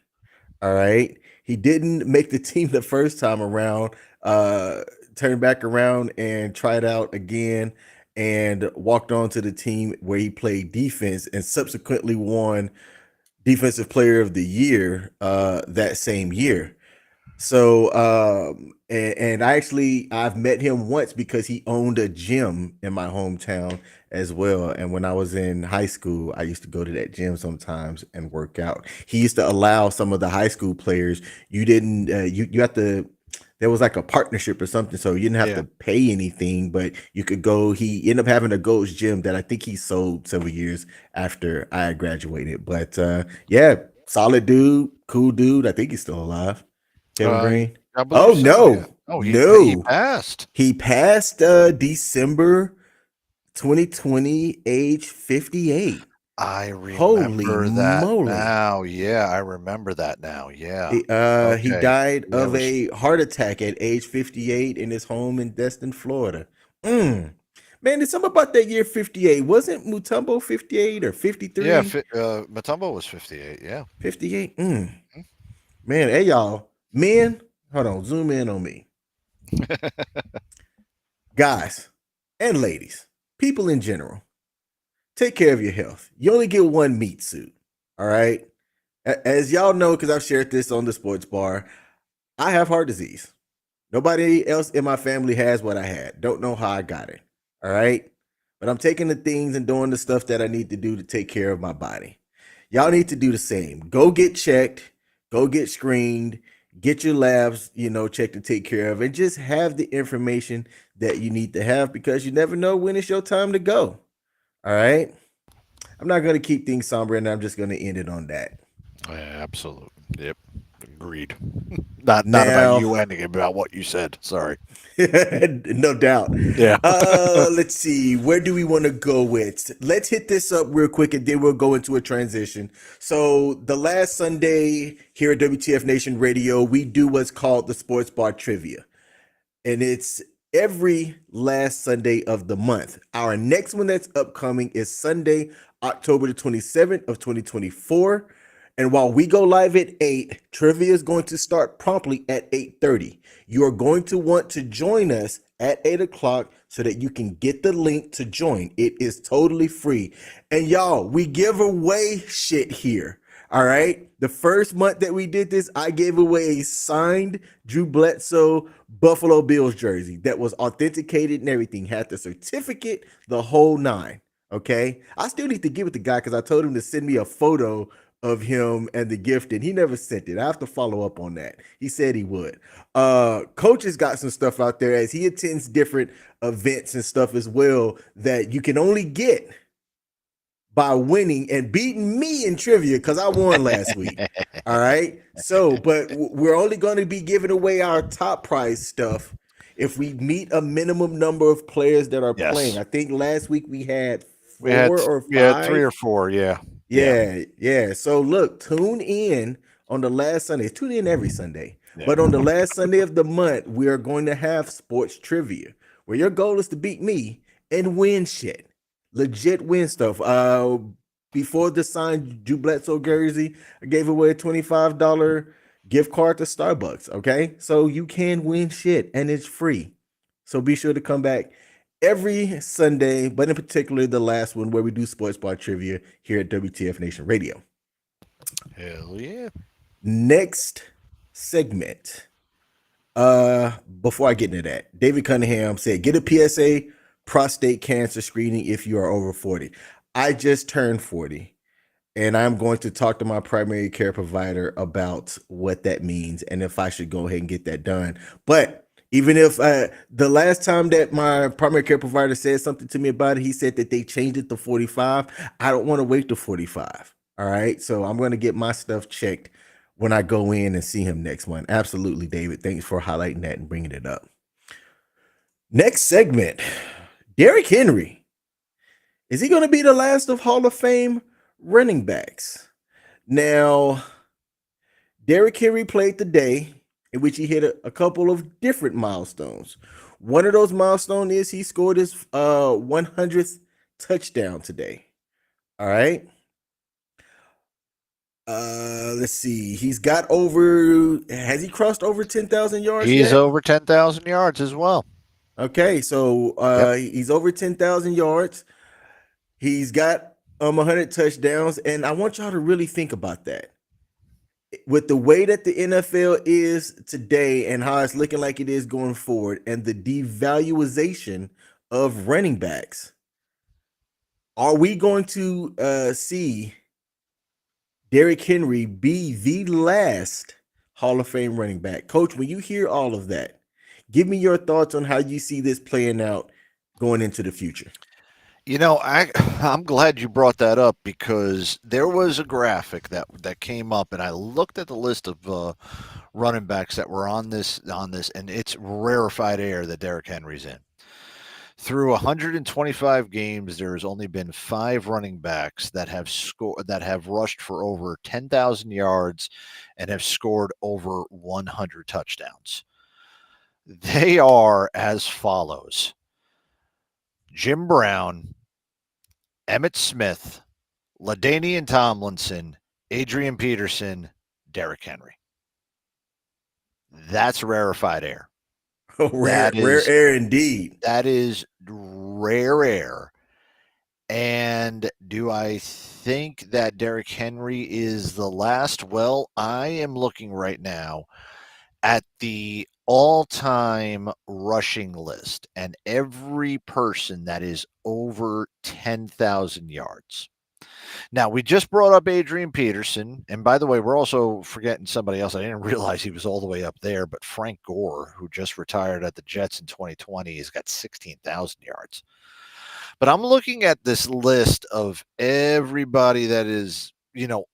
All right. He didn't make the team the first time around, turned back around and tried out again and walked on to the team where he played defense and subsequently won Defensive Player of the Year that same year. So, and I've met him once because he owned a gym in my hometown as well. And when I was in high school, I used to go to that gym sometimes and work out. He used to allow some of the high school players, you didn't, you have to, there was like a partnership or something. So you didn't have to pay anything, but you could go. He ended up having a Gold's Gym that I think he sold several years after I graduated. But yeah, solid dude, cool dude. I think he's still alive. Kevin Green. Oh so, no, yeah. Oh, no, he passed. He passed December 2020, age 58. I remember Holy that moly. now. Yeah, I remember that now. Yeah. He died of a heart attack at age 58 in his home in Destin, Florida. Man, there's something about that year 58. Wasn't Mutombo 58 or 53? Yeah, Mutombo was 58. Yeah. 58. Man, hey y'all. Men, hold on, zoom in on me. Guys and ladies, people in general, take care of your health. You only get one meat suit, all right? As y'all know, because I've shared this on the sports bar, I have heart disease. Nobody else in my family has what I had. Don't know how I got it, all right? but I'm taking the things and doing the stuff that I need to do to take care of my body. Y'all need to do the same. Go get checked, go get screened, get your labs, checked and take care of, and just have the information that you need to have because you never know when it's your time to go. All right. I'm not going to keep things somber, and I'm just going to end it on that. Absolutely. Yep. Agreed. Not about Now, you ending, about what you said. Sorry. no doubt. Yeah. Let's see. Where do we want to go with? Let's hit this up real quick, and then we'll go into a transition. So the last Sunday here at WTF Nation Radio, we do what's called the Sports Bar Trivia. And it's every last Sunday of the month. Our next one that's upcoming is Sunday, October the 27th of 2024. And while we go live at 8, trivia is going to start promptly at 8:30. You are going to want to join us at 8 o'clock so that you can get the link to join. It is totally free. And y'all, we give away shit here. All right. The first month that we did this, I gave away a signed Drew Bledsoe Buffalo Bills jersey that was authenticated and everything, had the certificate, the whole nine. Okay. I still need to give it to the guy because I told him to send me a photo of him and the gift, and he never sent it. I have to follow up on that. He said he would. Coach has got some stuff out there as he attends different events and stuff as well that you can only get by winning and beating me in trivia because I won last week. All right. So, but we're only going to be giving away our top prize stuff if we meet a minimum number of players that are playing. I think last week we had four or five. Yeah, 3 or 4. Yeah. Yeah. So look, tune in on the last Sunday. Tune in every Sunday. Yeah. But on the last Sunday of the month, we are going to have sports trivia where your goal is to beat me and win shit. Legit win stuff. Before the signed Drew Bledsoe jersey, I gave away a $25 gift card to Starbucks. Okay. So you can win shit and it's free. So be sure to come back every Sunday, but in particular the last one where we do sports bar trivia here at WTF Nation Radio. Hell yeah. Next segment. Before I get into that, David Cunningham said, get a PSA prostate cancer screening if you are over 40. I just turned 40 and I'm going to talk to my primary care provider about what that means and if I should go ahead and get that done. But even if the last time that my primary care provider said something to me about it, he said that they changed it to 45. I don't want to wait to 45. All right. So I'm going to get my stuff checked when I go in and see him next month. Absolutely, David. Thanks for highlighting that and bringing it up. Next segment, Derrick Henry. Is he going to be the last of Hall of Fame running backs? Now, Derrick Henry played the day in which he hit a couple of different milestones. One of those milestones is he scored his 100th touchdown today. All right. Let's see. Has he crossed over 10,000 yards He's yet? over 10,000 yards as well. Okay. So he's over 10,000 yards. He's got 100 touchdowns. And I want y'all to really think about that. With the way that the NFL is today and how it's looking like it is going forward and the devaluation of running backs, are we going to see Derrick Henry be the last Hall of Fame running back? Coach, when you hear all of that, give me your thoughts on how you see this playing out going into the future. You know, I'm glad you brought that up because there was a graphic that came up, and I looked at the list of running backs that were on this, and it's rarefied air that Derrick Henry's in. Through 125 games, there has only been 5 running backs that have rushed for over 10,000 yards and have scored over 100 touchdowns. They are as follows: Jim Brown, Emmitt Smith, LaDainian Tomlinson, Adrian Peterson, Derrick Henry. That's rarefied air. Rare air indeed. That is rare air. And do I think that Derrick Henry is the last? Well, I am looking right now at the all-time rushing list and every person that is over 10,000 yards. Now, we just brought up Adrian Peterson, and by the way, we're also forgetting somebody else. I didn't realize he was all the way up there, but Frank Gore, who just retired at the Jets in 2020, has got 16,000 yards. But I'm looking at this list of everybody that is,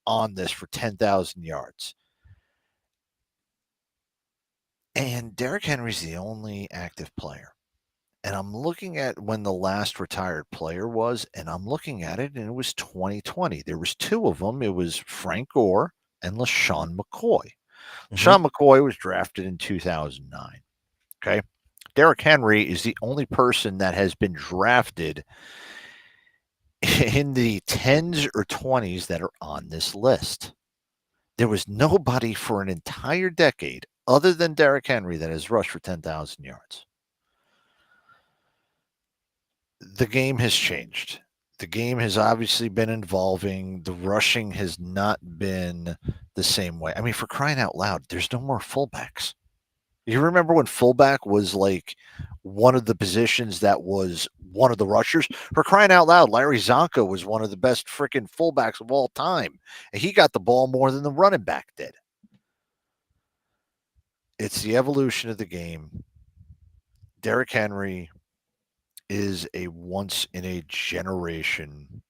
on this for 10,000 yards. And Derrick Henry's the only active player. And I'm looking at when the last retired player was, and I'm looking at it, and it was 2020. There was two of them. It was Frank Gore and LaShawn McCoy. LaShawn McCoy was drafted in 2009. Okay. Derrick Henry is the only person that has been drafted in the 10s or 20s that are on this list. There was nobody for an entire decade other than Derrick Henry that has rushed for 10,000 yards. The game has changed. The game has obviously been evolving. The rushing has not been the same way. I mean, for crying out loud, there's no more fullbacks. You remember when fullback was like one of the positions that was one of the rushers? For crying out loud, Larry Zonka was one of the best freaking fullbacks of all time. And he got the ball more than the running back did. It's the evolution of the game. Derrick Henry is a once-in-a-generation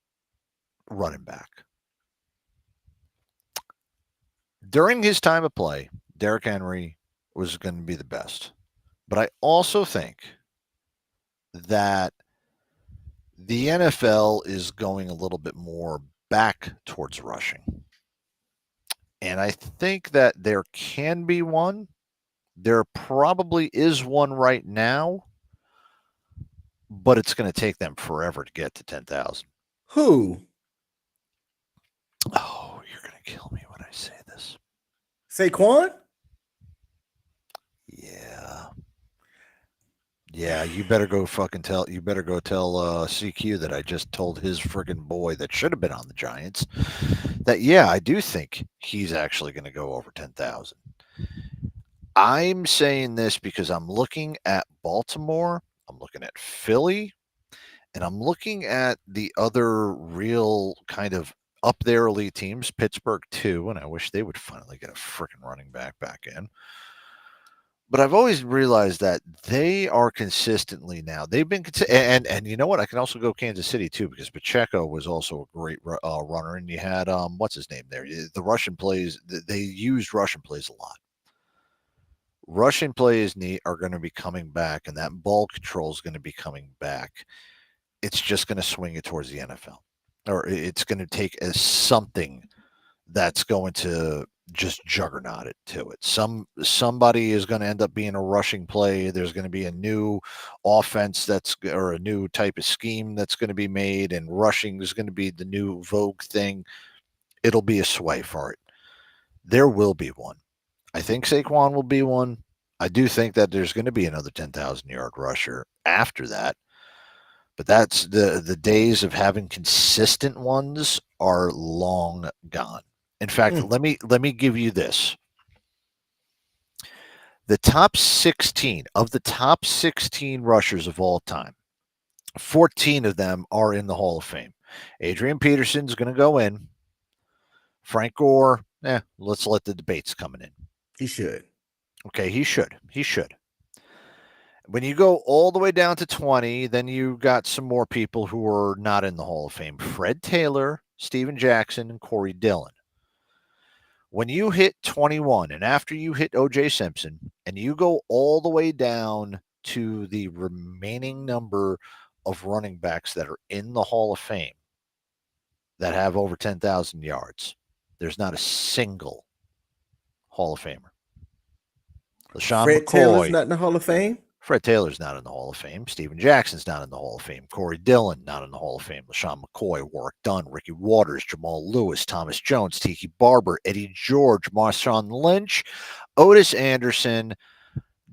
running back. During his time of play, Derrick Henry was going to be the best. But I also think that the NFL is going a little bit more back towards rushing. And I think that there can be one. There probably is one right now, but it's going to take them forever to get to 10,000. Who? Oh, you're going to kill me when I say this. Saquon? Yeah, you better go tell CQ that I just told his friggin' boy that should have been on the Giants that, yeah, I do think he's actually going to go over 10,000. I'm saying this because I'm looking at Baltimore, I'm looking at Philly, and I'm looking at the other real kind of up there elite teams, Pittsburgh too, and I wish they would finally get a freaking running back in. But I've always realized that they are consistently now. They've been and you know what? I can also go Kansas City too because Pacheco was also a great runner, and you had what's his name there? The Russian plays. They used Russian plays a lot. Russian plays are going to be coming back, and that ball control is going to be coming back. It's just going to swing it towards the NFL, or it's going to take as something that's going to just juggernaut it to it. Somebody is going to end up being a rushing play. There's going to be a new offense or a new type of scheme that's going to be made, and rushing is going to be the new vogue thing. It'll be a sway for it. There will be one. I think Saquon will be one. I do think that there's going to be another 10,000-yard rusher after that. But that's the days of having consistent ones are long gone. In fact, let me give you this. The top 16 rushers of all time, 14 of them are in the Hall of Fame. Adrian Peterson's going to go in. Frank Gore, let's let the debates coming in. He should. Okay, he should. When you go all the way down to 20, then you got some more people who are not in the Hall of Fame. Fred Taylor, Steven Jackson, and Corey Dillon. When you hit 21, and after you hit O.J. Simpson, and you go all the way down to the remaining number of running backs that are in the Hall of Fame that have over 10,000 yards, there's not a single Hall of Famer. LaShawn Fred McCoy, Taylor's not in the Hall of Fame? Fred Taylor's not in the Hall of Fame. Steven Jackson's not in the Hall of Fame. Corey Dillon, not in the Hall of Fame. LaShawn McCoy, Warwick Dunn, Ricky Waters, Jamal Lewis, Thomas Jones, Tiki Barber, Eddie George, Marshawn Lynch, Otis Anderson,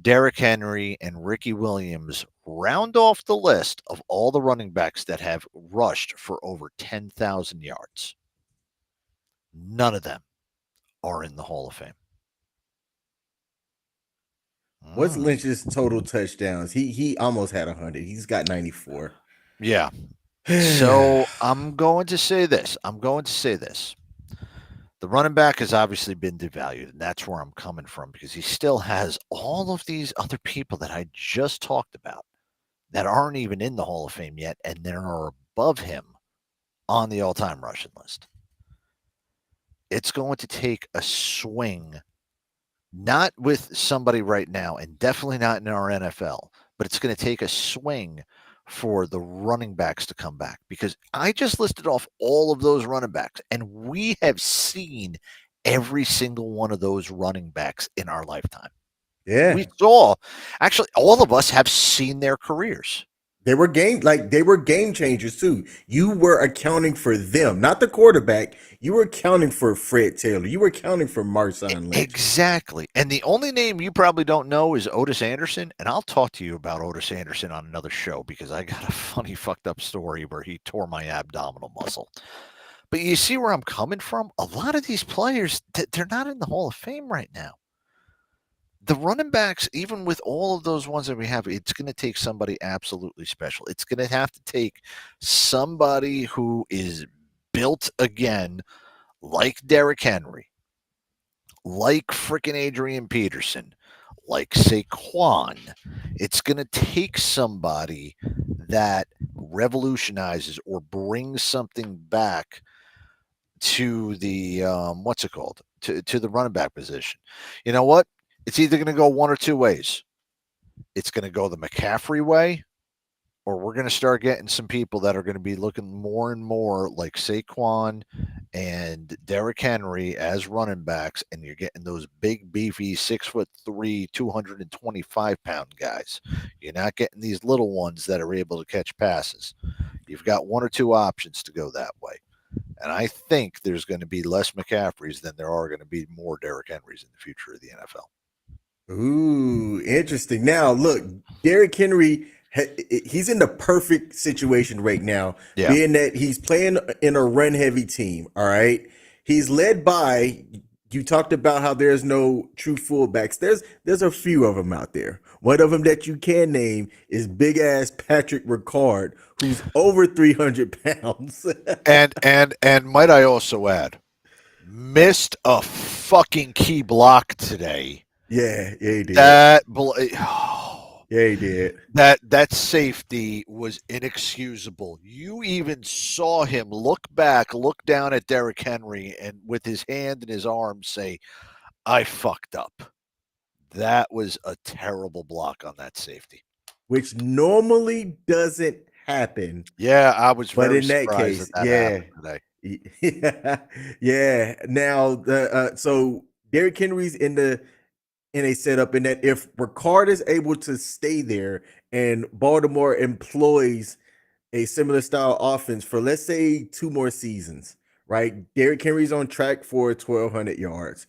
Derrick Henry, and Ricky Williams round off the list of all the running backs that have rushed for over 10,000 yards. None of them are in the Hall of Fame. What's Lynch's total touchdowns? He almost had 100. He's got 94. Yeah. So I'm going to say this. The running back has obviously been devalued, and that's where I'm coming from because he still has all of these other people that I just talked about that aren't even in the Hall of Fame yet, and they are above him on the all-time rushing list. It's going to take a swing, not with somebody right now, and definitely not in our NFL, but it's going to take a swing for the running backs to come back because I just listed off all of those running backs, and we have seen every single one of those running backs in our lifetime. Yeah. We saw, actually, all of us have seen their careers. They were game changers too. You were accounting for them, not the quarterback. You were accounting for Fred Taylor. You were accounting for Marshawn Lynch. Exactly. And the only name you probably don't know is Otis Anderson. And I'll talk to you about Otis Anderson on another show because I got a funny fucked up story where he tore my abdominal muscle. But you see where I'm coming from? A lot of these players, they're not in the Hall of Fame right now. The running backs, even with all of those ones that we have, it's going to take somebody absolutely special. It's going to have to take somebody who is built again, like Derrick Henry, like frickin' Adrian Peterson, like Saquon. It's going to take somebody that revolutionizes or brings something back to the to the running back position. You know what? It's either going to go one or two ways. It's going to go the McCaffrey way, or we're going to start getting some people that are going to be looking more and more like Saquon and Derrick Henry as running backs, and you're getting those big, beefy, 6'3", 225-pound guys. You're not getting these little ones that are able to catch passes. You've got one or two options to go that way. And I think there's going to be less McCaffreys than there are going to be more Derrick Henrys in the future of the NFL. Ooh, interesting. Now, look, Derrick Henry, he's in the perfect situation right now, being that he's playing in a run-heavy team, all right? He's led by, you talked about how there's no true fullbacks. There's a few of them out there. One of them that you can name is big-ass Patrick Ricard, who's over 300 pounds. and might I also add, missed a fucking key block today. Yeah, he did. Yeah, he did. That safety was inexcusable. You even saw him look back, look down at Derrick Henry, and with his hand in his arm say, "I fucked up." That was a terrible block on that safety, which normally doesn't happen. Yeah, I was very in that case, today. Yeah. Now so Derrick Henry's in a setup in that if Ricard is able to stay there and Baltimore employs a similar style offense for, let's say, 2 more seasons, right? Derrick Henry's on track for 1,200 yards,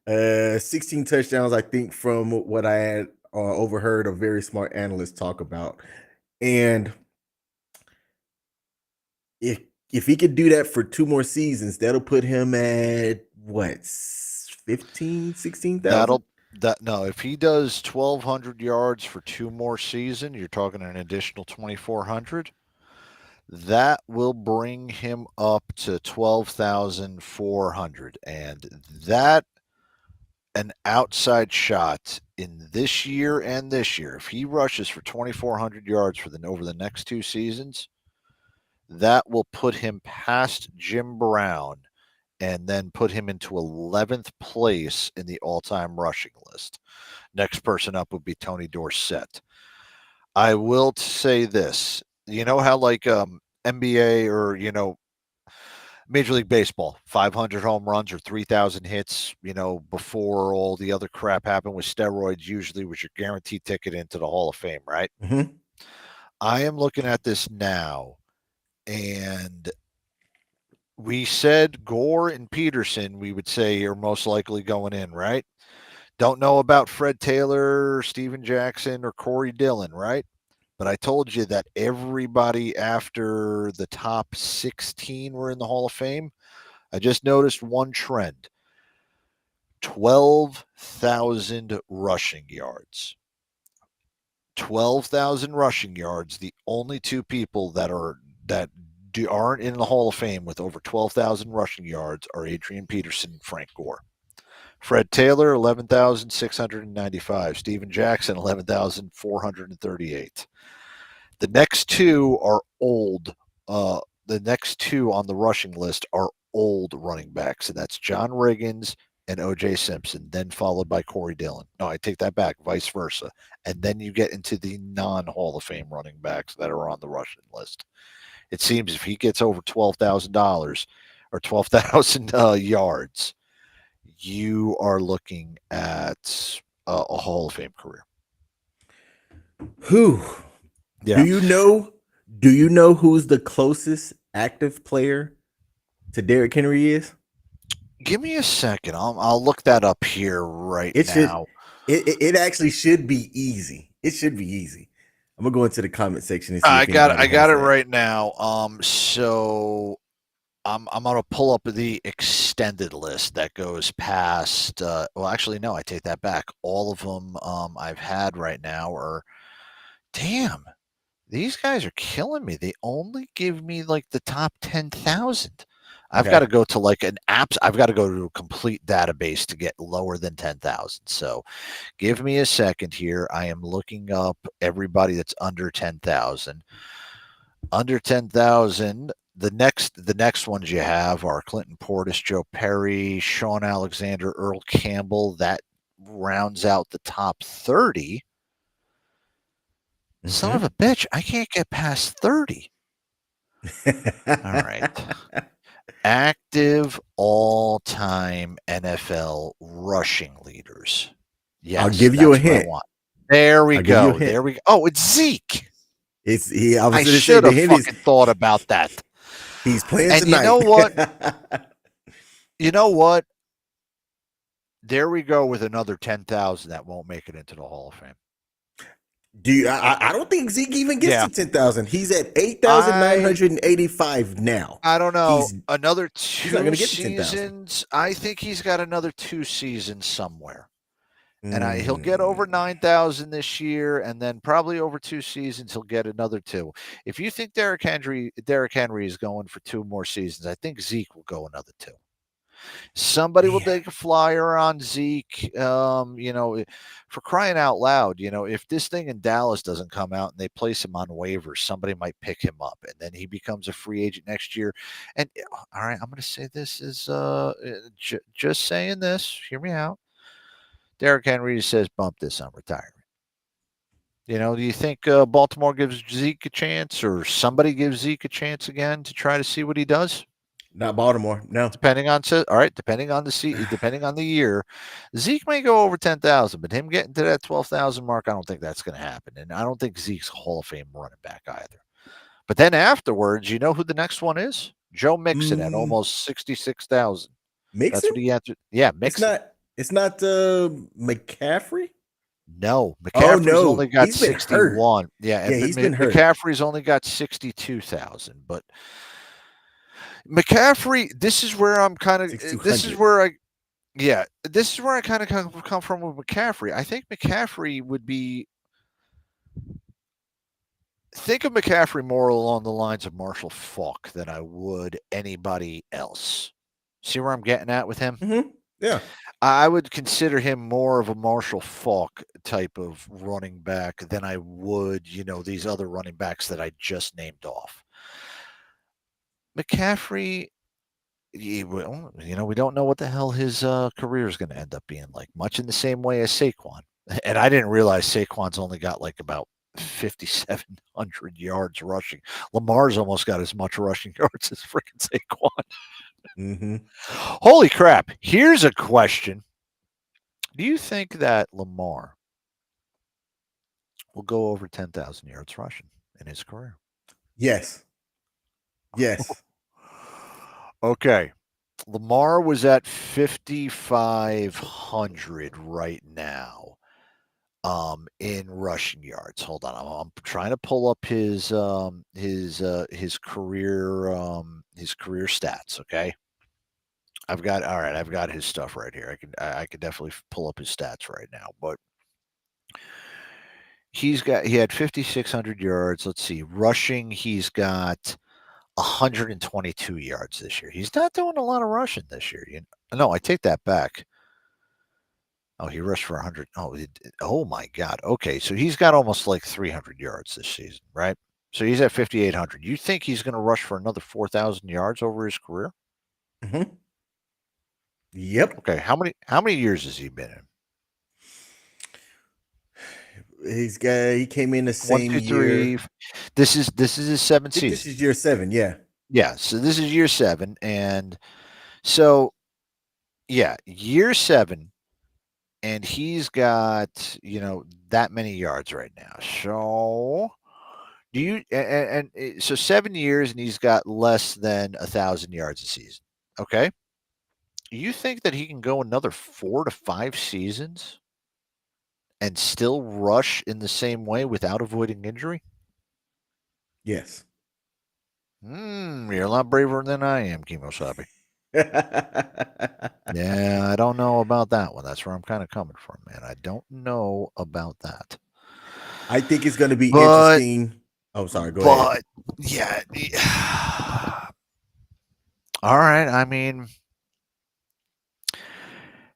16 touchdowns, I think, from what I had overheard a very smart analyst talk about. And if he could do that for 2 more seasons, that'll put him at what, 15, 16,000? No, if he does 1,200 yards for 2 more seasons, you're talking an additional 2,400. That will bring him up to 12,400, and that an outside shot in this year and this year. If he rushes for 2,400 yards over the next 2 seasons, that will put him past Jim Brown and then put him into 11th place in the all-time rushing list. Next person up would be Tony Dorsett. I will say this. You know how like NBA or, Major League Baseball, 500 home runs or 3,000 hits, before all the other crap happened with steroids, usually was your guaranteed ticket into the Hall of Fame, right? Mm-hmm. I am looking at this now, and we said Gore and Peterson, we would say, are most likely going in, right? Don't know about Fred Taylor, Steven Jackson, or Corey Dillon, right? But I told you that everybody after the top 16 were in the Hall of Fame. I just noticed one trend. 12,000 rushing yards. 12,000 rushing yards. The only two people that aren't in the Hall of Fame with over 12,000 rushing yards are Adrian Peterson and Frank Gore. Fred Taylor, 11,695. Steven Jackson, 11,438. The next two are old. The next two on the rushing list are old running backs, and that's John Riggins and O.J. Simpson, then followed by Corey Dillon. No, I take that back, vice versa. And then you get into the non-Hall of Fame running backs that are on the rushing list. It seems if he gets over $12,000 or 12,000 yards, you are looking at a Hall of Fame career. Who? Yeah. Do you know who's the closest active player to Derrick Henry is? Give me a second. I'll look that up here now. It actually should be easy. It should be easy. I'm gonna go into the comment section and see. I got it right now. So I'm gonna pull up the extended list that goes past. Well, actually, no, I take that back. All of them I've had right now are. Damn, these guys are killing me. They only give me like the top 10,000. I've got to go to like an apps. I've got to go to a complete database to get lower than 10,000. So give me a second here. I am looking up everybody that's under 10,000. Under 10,000. The next ones you have are Clinton Portis, Joe Perry, Sean Alexander, Earl Campbell. That rounds out the top 30. Mm-hmm. Son of a bitch, I can't get past 30. All right. Active all-time NFL rushing leaders. Yes, I'll give you a hint. There we go. There we go. Oh, it's Zeke. I should have fucking thought about that. He's playing and tonight. You know what? You know what? There we go with another 10,000 that won't make it into the Hall of Fame. I don't think Zeke even gets to 10,000. He's at 8,985 now. I don't know. Another 2 he's not gonna get to 10,000. seasons. I think he's got another 2 seasons somewhere. And he'll get over 9,000 this year, and then probably over 2 seasons he'll get another 2. If you think Derrick Henry is going for 2 more seasons, I think Zeke will go another 2. Somebody will take a flyer on Zeke. For crying out loud, if this thing in Dallas doesn't come out and they place him on waivers, somebody might pick him up, and then he becomes a free agent next year. And all right, I'm going to say this is just saying this. Hear me out. Derrick Henry says, "Bump this on retirement." Do you think Baltimore gives Zeke a chance, or somebody gives Zeke a chance again to try to see what he does? Not Baltimore, no. Depending on the year, Zeke may go over 10,000, but him getting to that 12,000 mark, I don't think that's going to happen, and I don't think Zeke's a Hall of Fame running back either. But then afterwards, you know who the next one is? Joe Mixon at almost 66,000. Mixon? That's what he answered. Yeah, Mixon. It's not McCaffrey. No, McCaffrey's only got he's been 61. Hurt. Yeah, he's been hurt. McCaffrey's only got 62,000, but. McCaffrey, this is where I'm kind of. This is where I kind of come from with McCaffrey. I think McCaffrey would be. Think of McCaffrey more along the lines of Marshall Faulk than I would anybody else. See where I'm getting at with him? Mm-hmm. Yeah, I would consider him more of a Marshall Faulk type of running back than I would, these other running backs that I just named off. McCaffrey, we don't know what the hell his career is going to end up being like, much in the same way as Saquon. And I didn't realize Saquon's only got like about 5,700 yards rushing. Lamar's almost got as much rushing yards as freaking Saquon. Mm-hmm. Holy crap. Here's a question. Do you think that Lamar will go over 10,000 yards rushing in his career? Yes. Okay. Lamar was at 5,500 right now in rushing yards. Hold on. I'm trying to pull up his career stats, okay? I've got his stuff right here. I could definitely pull up his stats right now, but he had 5,600 yards. Let's see, rushing, he's got 122 yards this year. He's not doing a lot of rushing this year. No, I take that back. Oh, he rushed for 100. Oh my God. Okay, so he's got almost like 300 yards this season, right? So he's at 5,800. You think he's going to rush for another 4,000 yards over his career? Mm-hmm. Yep. Okay, how many years has he been in? He came in the 1, same 2, year. 3. This is his seventh I think season. this is year 7. Yeah. Yeah. So this is year 7, and so yeah, year 7, and he's got that many yards right now. So do you and so 7 years, and he's got less than 1,000 yards a season. Okay. You think that he can go another 4 to 5 seasons and still rush in the same way without avoiding injury? Yes. You're a lot braver than I am, Kimosabe. Yeah, I don't know about that one. That's where I'm kind of coming from, man. I don't know about that. I think it's going to be interesting. Oh, sorry. Go ahead. Yeah. All right. I mean,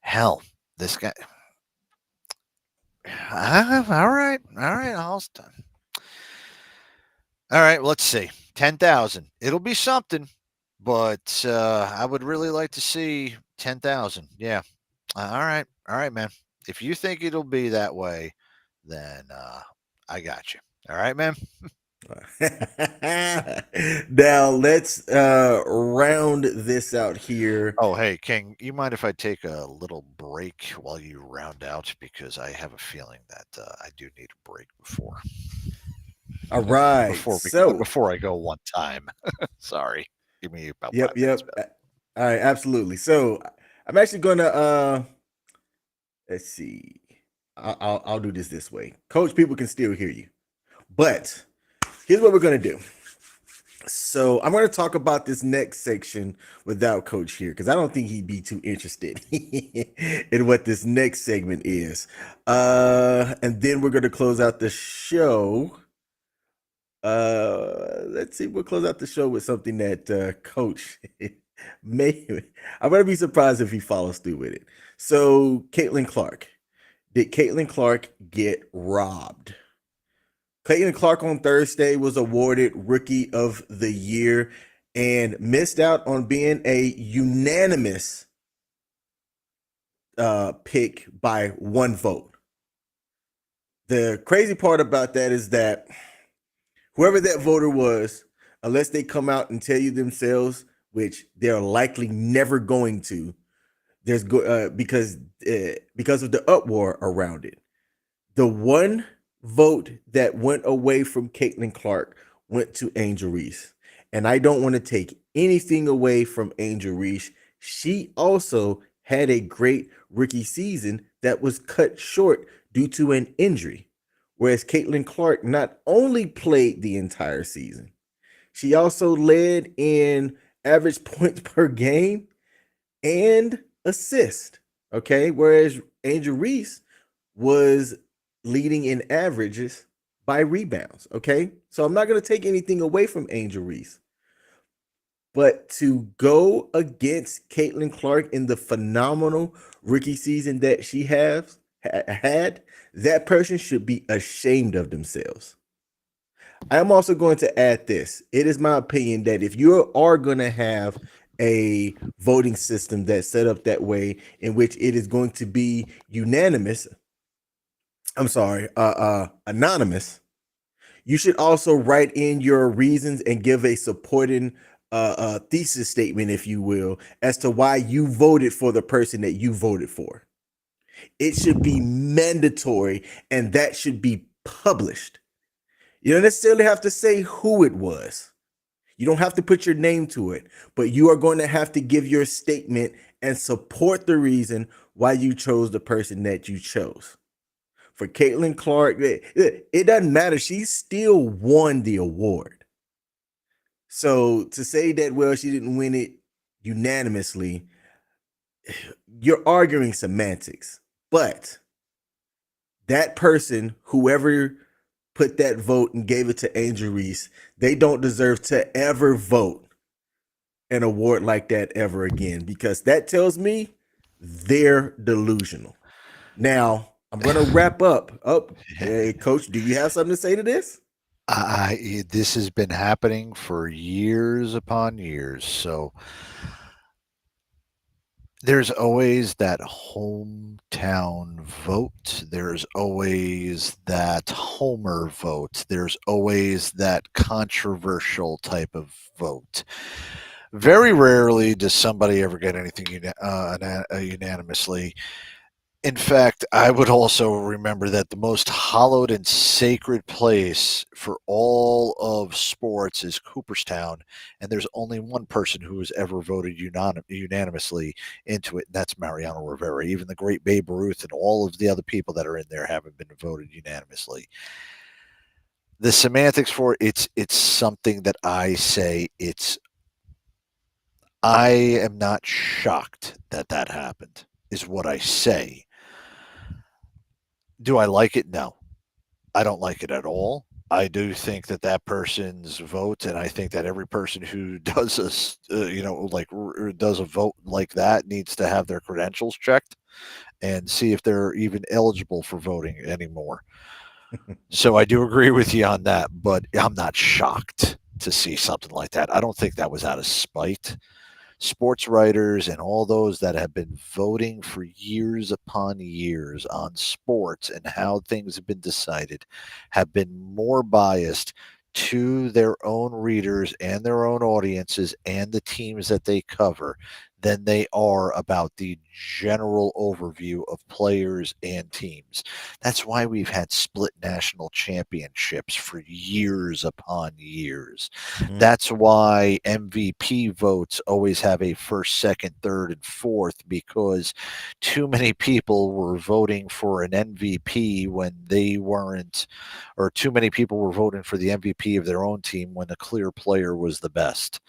hell, this guy. All right. All right. Let's see. 10,000. It'll be something, but I would really like to see 10,000. Yeah. All right, man. If you think it'll be that way, then I got you. All right, man. Now let's round this out here. Oh, hey, King, you mind if I take a little break while you round out? Because I have a feeling that I do need a break before. All right. Before I go one time. Sorry. Give me about 5 minutes. All right, absolutely. So I'm actually gonna let's see. I'll do this way. Coach, people can still hear you. But here's what we're going to do. So I'm going to talk about this next section without Coach here because I don't think he'd be too interested in what this next segment is. And then we're going to close out the show. Let's see. We'll close out the show with something that Coach may. I'm going to be surprised if he follows through with it. So Caitlin Clark. Did Caitlin Clark get robbed? Caitlin Clark on Thursday was awarded Rookie of the Year and missed out on being a unanimous pick by 1 vote. The crazy part about that is that whoever that voter was, unless they come out and tell you themselves, which they're likely never going to, because of the uproar around it. The one vote that went away from Caitlin Clark went to Angel Reese. And I don't want to take anything away from Angel Reese. She also had a great rookie season that was cut short due to an injury. Whereas Caitlin Clark not only played the entire season, she also led in average points per game and assist. Okay. Whereas Angel Reese was leading in averages by rebounds. Okay. So I'm not going to take anything away from Angel Reese. But to go against Caitlin Clark in the phenomenal rookie season that she had, that person should be ashamed of themselves. I am also going to add this. It is my opinion that if you are going to have a voting system that's set up that way, in which it is going to be unanimous, anonymous, you should also write in your reasons and give a supporting thesis statement, if you will, as to why you voted for the person that you voted for. It should be mandatory, and that should be published. You don't necessarily have to say who it was. You don't have to put your name to it, but you are going to have to give your statement and support the reason why you chose the person that you chose. For Caitlin Clark, it doesn't matter. She still won the award. So to say that, well, she didn't win it unanimously, you're arguing semantics, but that person, whoever put that vote and gave it to Angel Reese, they don't deserve to ever vote an award like that ever again, because that tells me they're delusional. Now, I'm going to wrap up. Hey, Coach, do you have something to say to this? This has been happening for years upon years. So there's always that hometown vote. There's always that homer vote. There's always that controversial type of vote. Very rarely does somebody ever get anything unanimously. In fact, I would also remember that the most hallowed and sacred place for all of sports is Cooperstown, and there's only one person who has ever voted unanimously into it, and that's Mariano Rivera. Even the great Babe Ruth and all of the other people that are in there haven't been voted unanimously. The semantics for it's something that I say I am not shocked that happened, is what I say. Do I like it? No, I don't like it at all. I do think that person's vote, and I think that every person who does does a vote like that needs to have their credentials checked and see if they're even eligible for voting anymore. So I do agree with you on that, but I'm not shocked to see something like that. I don't think that was out of spite. Sports writers and all those that have been voting for years upon years on sports and how things have been decided have been more biased to their own readers and their own audiences and the teams that they cover than they are about the general overview of players and teams. That's why we've had split national championships for years upon years. Mm-hmm. That's why MVP votes always have a first, second, third, and fourth, because too many people were voting for an MVP when they weren't, or too many people were voting for the MVP of their own team when the clear player was the best.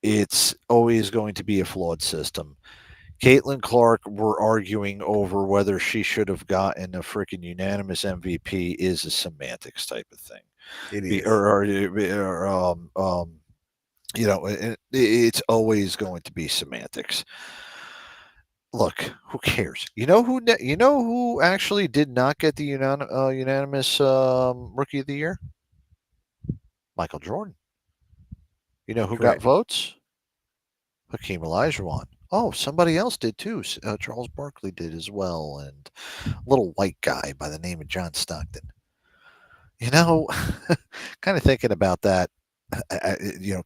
It's always going to be a flawed system. Caitlin Clark, we're arguing over whether she should have gotten a freaking unanimous MVP, is a semantics type of thing. It is. It's always going to be semantics. Look, who cares? You know who actually did not get the unanimous Rookie of the Year? Michael Jordan. You know who got votes? Hakeem Olajuwon. Oh, somebody else did too. Charles Barkley did as well, and a little white guy by the name of John Stockton. Kind of thinking about that,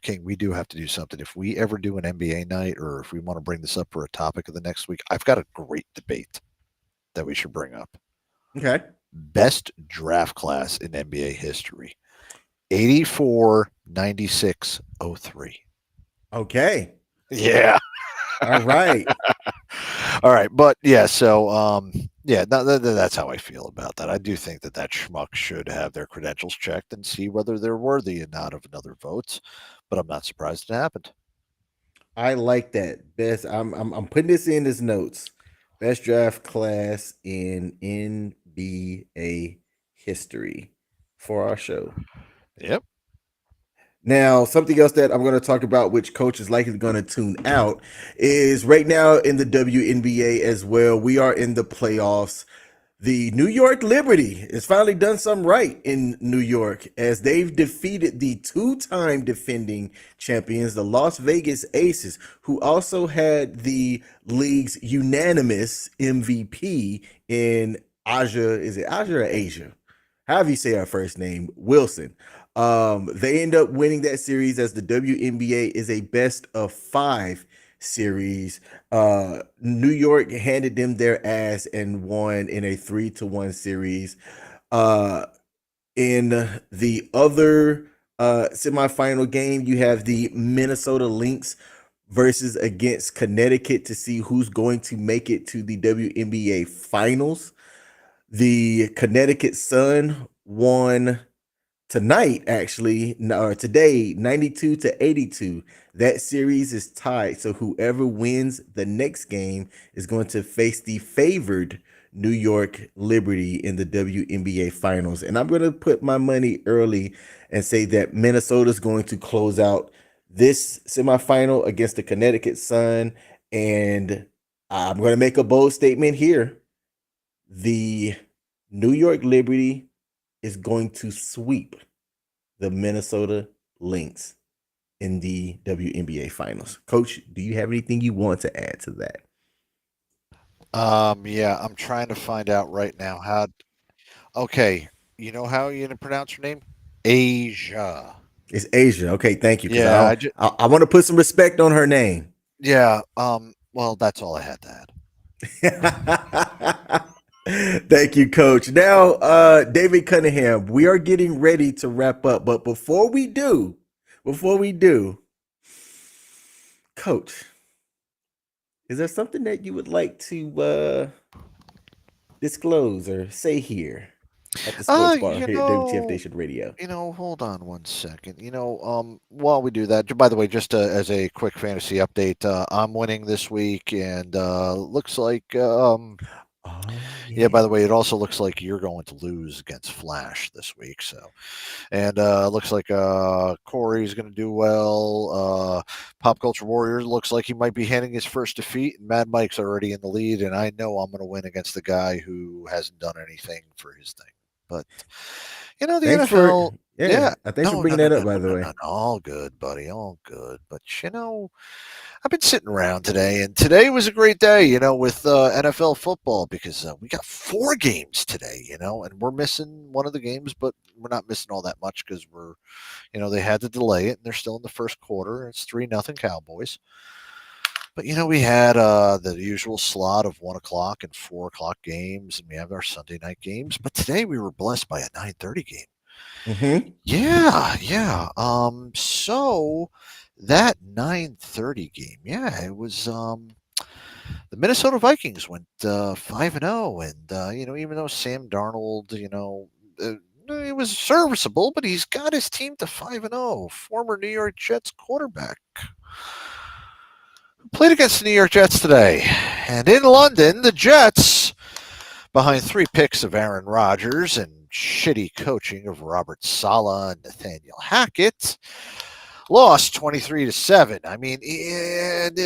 King, we do have to do something. If we ever do an NBA night, or if we want to bring this up for a topic of the next week, I've got a great debate that we should bring up. Okay. Best draft class in NBA history. 84, 96, 03. Okay. Yeah. All right. All right. But yeah, so that's how I feel about that. I do think that schmuck should have their credentials checked and see whether they're worthy or not of another vote. But I'm not surprised it happened. I like that. Best. I'm putting this in as notes. Best draft class in NBA history for our show. Yep. Now, something else that I'm going to talk about, which Coach is likely going to tune out, is right now in the WNBA as well. We are in the playoffs. The New York Liberty has finally done something right in New York, as they've defeated the two-time defending champions, the Las Vegas Aces, who also had the league's unanimous MVP in Aja. Is it Aja or Asia? However you say her first name, Wilson. They end up winning that series, as the WNBA is a best of 5 series. New York handed them their ass and won in a 3-1 series. In the other semifinal game, you have the Minnesota Lynx versus against Connecticut to see who's going to make it to the WNBA finals. The Connecticut Sun won tonight, actually, or today, 92-82. That series is tied. So whoever wins the next game is going to face the favored New York Liberty in the WNBA finals. And I'm going to put my money early and say that Minnesota's going to close out this semifinal against the Connecticut Sun. And I'm going to make a bold statement here. The New York Liberty is going to sweep the Minnesota Lynx in the WNBA finals. Coach, do you have anything you want to add to that? Yeah, I'm trying to find out right now how. Okay, you know how you pronounce her name? Asia. It's Asia. Okay, thank you. Because Yeah, I want to put some respect on her name. yeah. Well, that's all I had to add. Thank you, Coach. Now, David Cunningham, we are getting ready to wrap up. But before we do, Coach, is there something that you would like to disclose or say here at the Sports Bar here at WTF Nation Radio? Hold on one second. While we do that, by the way, just as a quick fantasy update, I'm winning this week, and looks like yeah, by the way, it also looks like you're going to lose against Flash this week. So, and looks like Corey's going to do well. Pop Culture Warrior looks like he might be handing his first defeat, and Mad Mike's already in the lead. And I know I'm going to win against the guy who hasn't done anything for his thing. But the Thanks NFL. thanks for bringing that up, by the way. All good, buddy. All good. But I've been sitting around today, and today was a great day, with NFL football, because we got 4 games today, and we're missing one of the games, but we're not missing all that much because they had to delay it, and they're still in the first quarter. It's 3-0 Cowboys. But, we had the usual slot of 1 o'clock and 4 o'clock games, and we have our Sunday night games. But today we were blessed by a 9:30 game. Mm-hmm. Yeah. So that 9:30 game, it was the Minnesota Vikings went 5-0, and even though Sam Darnold, it was serviceable, but he's got his team to 5-0. Former New York Jets quarterback played against the New York Jets today, and in London, the Jets, behind 3 picks of Aaron Rodgers and shitty coaching of Robert Saleh and Nathaniel Hackett, lost 23-7. I mean,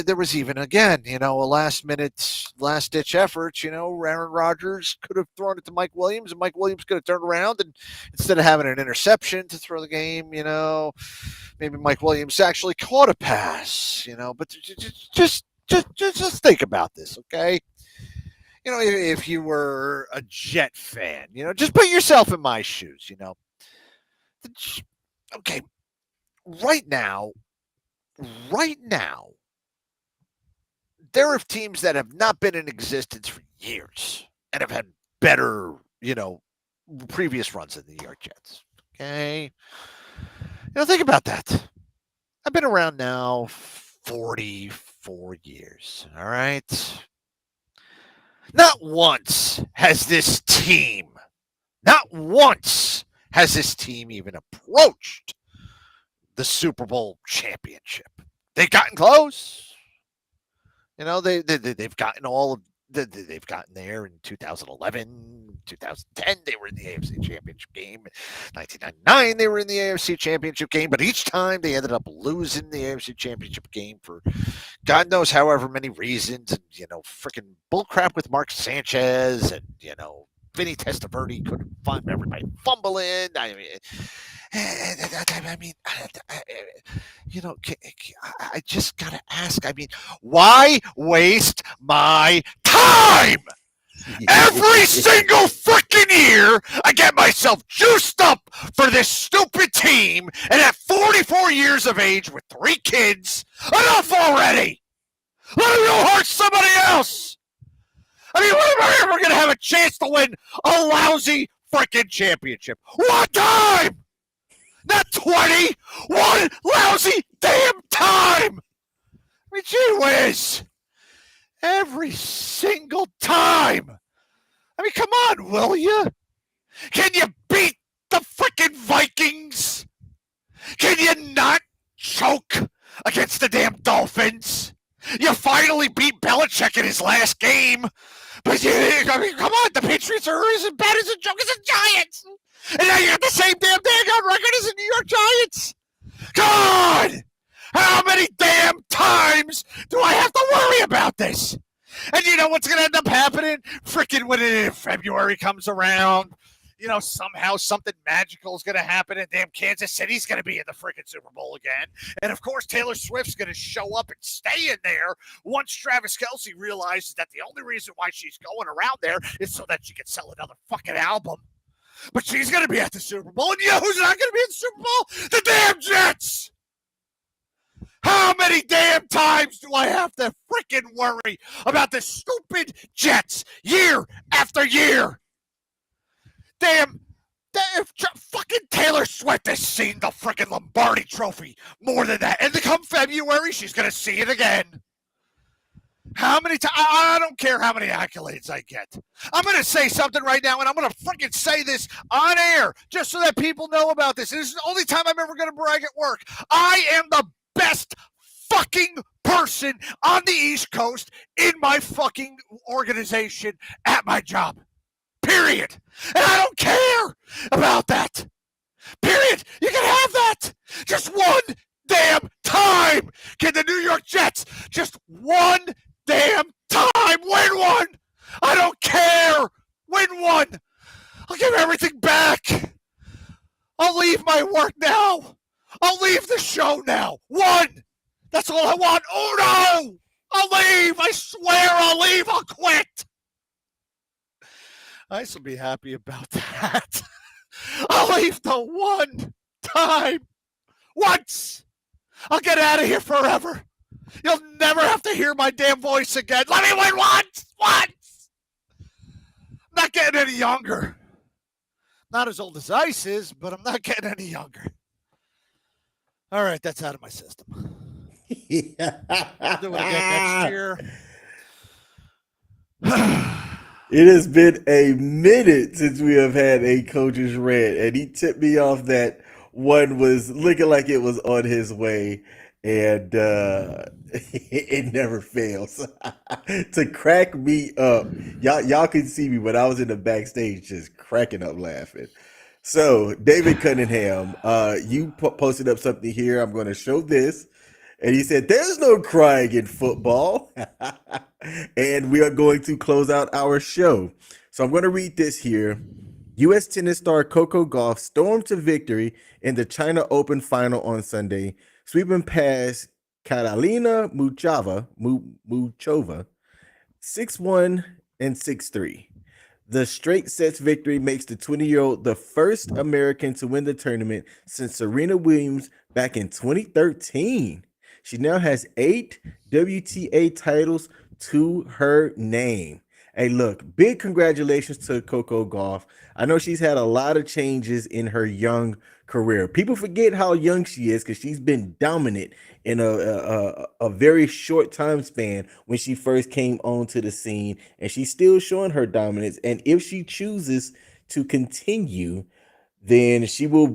there was even, again, a last-ditch effort. Aaron Rodgers could have thrown it to Mike Williams, and Mike Williams could have turned around, and instead of having an interception to throw the game, maybe Mike Williams actually caught a pass, but just think about this, okay? If you were a Jet fan, just put yourself in my shoes, Okay, right now, there are teams that have not been in existence for years and have had better, previous runs than the New York Jets, okay? Think about that. I've been around now 44 years, all right? Not once has this team even approached the Super Bowl championship. They've gotten close. They've gotten they've gotten there in 2011, 2010. They were in the AFC Championship game. 1999, they were in the AFC Championship game. But each time they ended up losing the AFC Championship game for God knows however many reasons. And, freaking bullcrap with Mark Sanchez and, Vinny Testaverde couldn't find everybody fumbling. I just got to ask, why waste my time? Every single freaking year, I get myself juiced up for this stupid team, and at 44 years of age with 3 kids, enough already! Let me go hurt somebody else! When am I ever going to have a chance to win a lousy freaking championship? One time! Not 20! One lousy damn time! Gee whiz! Every single time! Come on, will you? Can you beat the freaking Vikings? Can you not choke against the damn Dolphins? You finally beat Belichick in his last game. But I mean, come on, the Patriots are as bad as the Giants. And now you got the same damn record as the New York Giants. God! How many damn times do I have to worry about this? And you know what's going to end up happening? Freaking when February comes around, somehow something magical is going to happen, and damn Kansas City's going to be in the freaking Super Bowl again. And of course, Taylor Swift's going to show up and stay in there once Travis Kelce realizes that the only reason why she's going around there is so that she can sell another fucking album. But she's going to be at the Super Bowl, and you know who's not going to be at the Super Bowl? The damn Jets! How many damn times do I have to freaking worry about the stupid Jets year after year? Damn, fucking Taylor Swift has seen the freaking Lombardi Trophy more than that. And come February, she's going to see it again. How many times? I don't care how many accolades I get. I'm going to say something right now, and I'm going to freaking say this on air just so that people know about this. And this is the only time I'm ever going to brag at work. I am the best fucking person on the East Coast in my fucking organization at my job. Period. And I don't care about that. Period. You can have that. Just one damn time. Can the New York Jets just one damn time win one? I don't care. Win one. I'll give everything back. I'll leave my work now. I'll leave the show now. One. That's all I want. Oh no. I'll leave. I swear I'll leave. I'll quit. I should be happy about that. I'll leave the one time. Once. I'll get out of here forever. You'll never have to hear my damn voice again. Let me win once. Once. I'm not getting any younger. Not as old as Ice is, but I'm not getting any younger. All right, that's out of my system. I'll do it again next year. It has been a minute since we have had a coach's rant, and he tipped me off that one was looking like it was on his way, and it never fails to crack me up. Y'all can see me, but I was in the backstage just cracking up laughing. So, David Cunningham, you posted up something here. I'm going to show this. And he said, there's no crying in football. And we are going to close out our show. So I'm going to read this here. U.S. tennis star Coco Gauff stormed to victory in the China Open final on Sunday, sweeping past Karolina Muchova 6-1 and 6-3. The straight sets victory makes the 20-year-old the first American to win the tournament since Serena Williams back in 2013. She now has 8 WTA titles to her name. Hey, look, big congratulations to Coco Gauff. I know she's had a lot of changes in her young career. People forget how young she is because she's been dominant in a very short time span when she first came onto the scene, and she's still showing her dominance. And if she chooses to continue, then she will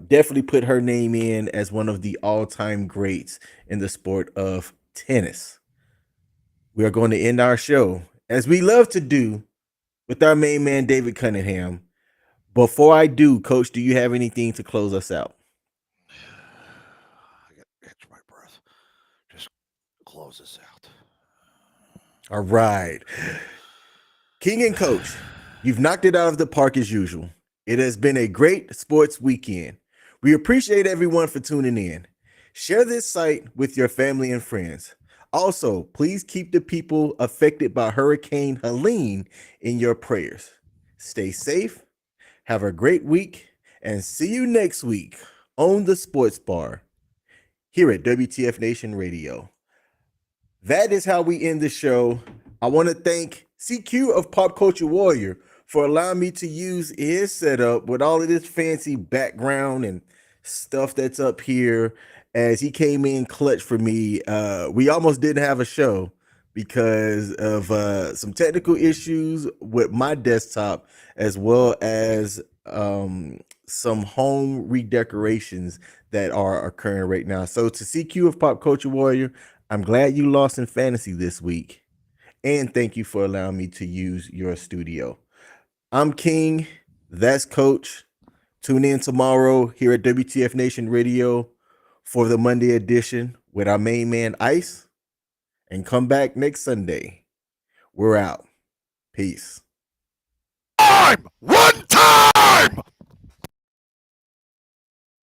definitely put her name in as one of the all-time greats in the sport of tennis. We are going to end our show, as we love to do, with our main man, David Cunningham. Before I do, Coach, do you have anything to close us out? I got to catch my breath. Just close us out. All right. King and Coach, you've knocked it out of the park as usual. It has been a great sports weekend. We appreciate everyone for tuning in. Share this site with your family and friends. Also, please keep the people affected by Hurricane Helene in your prayers. Stay safe, have a great week, and see you next week on the Sports Bar here at WTF Nation Radio. That is how we end the show. I want to thank CQ of Pop Culture Warrior for allowing me to use his setup with all of this fancy background and stuff that's up here, as he came in clutch for me. We almost didn't have a show because of some technical issues with my desktop, as well as some home redecorations that are occurring right now. So to CQ of Pop Culture Warrior, I'm glad you lost in fantasy this week. And thank you for allowing me to use your studio. I'm King. That's Coach. Tune in tomorrow here at WTF Nation Radio for the Monday edition with our main man Ice. And come back next Sunday. We're out. Peace. I'm one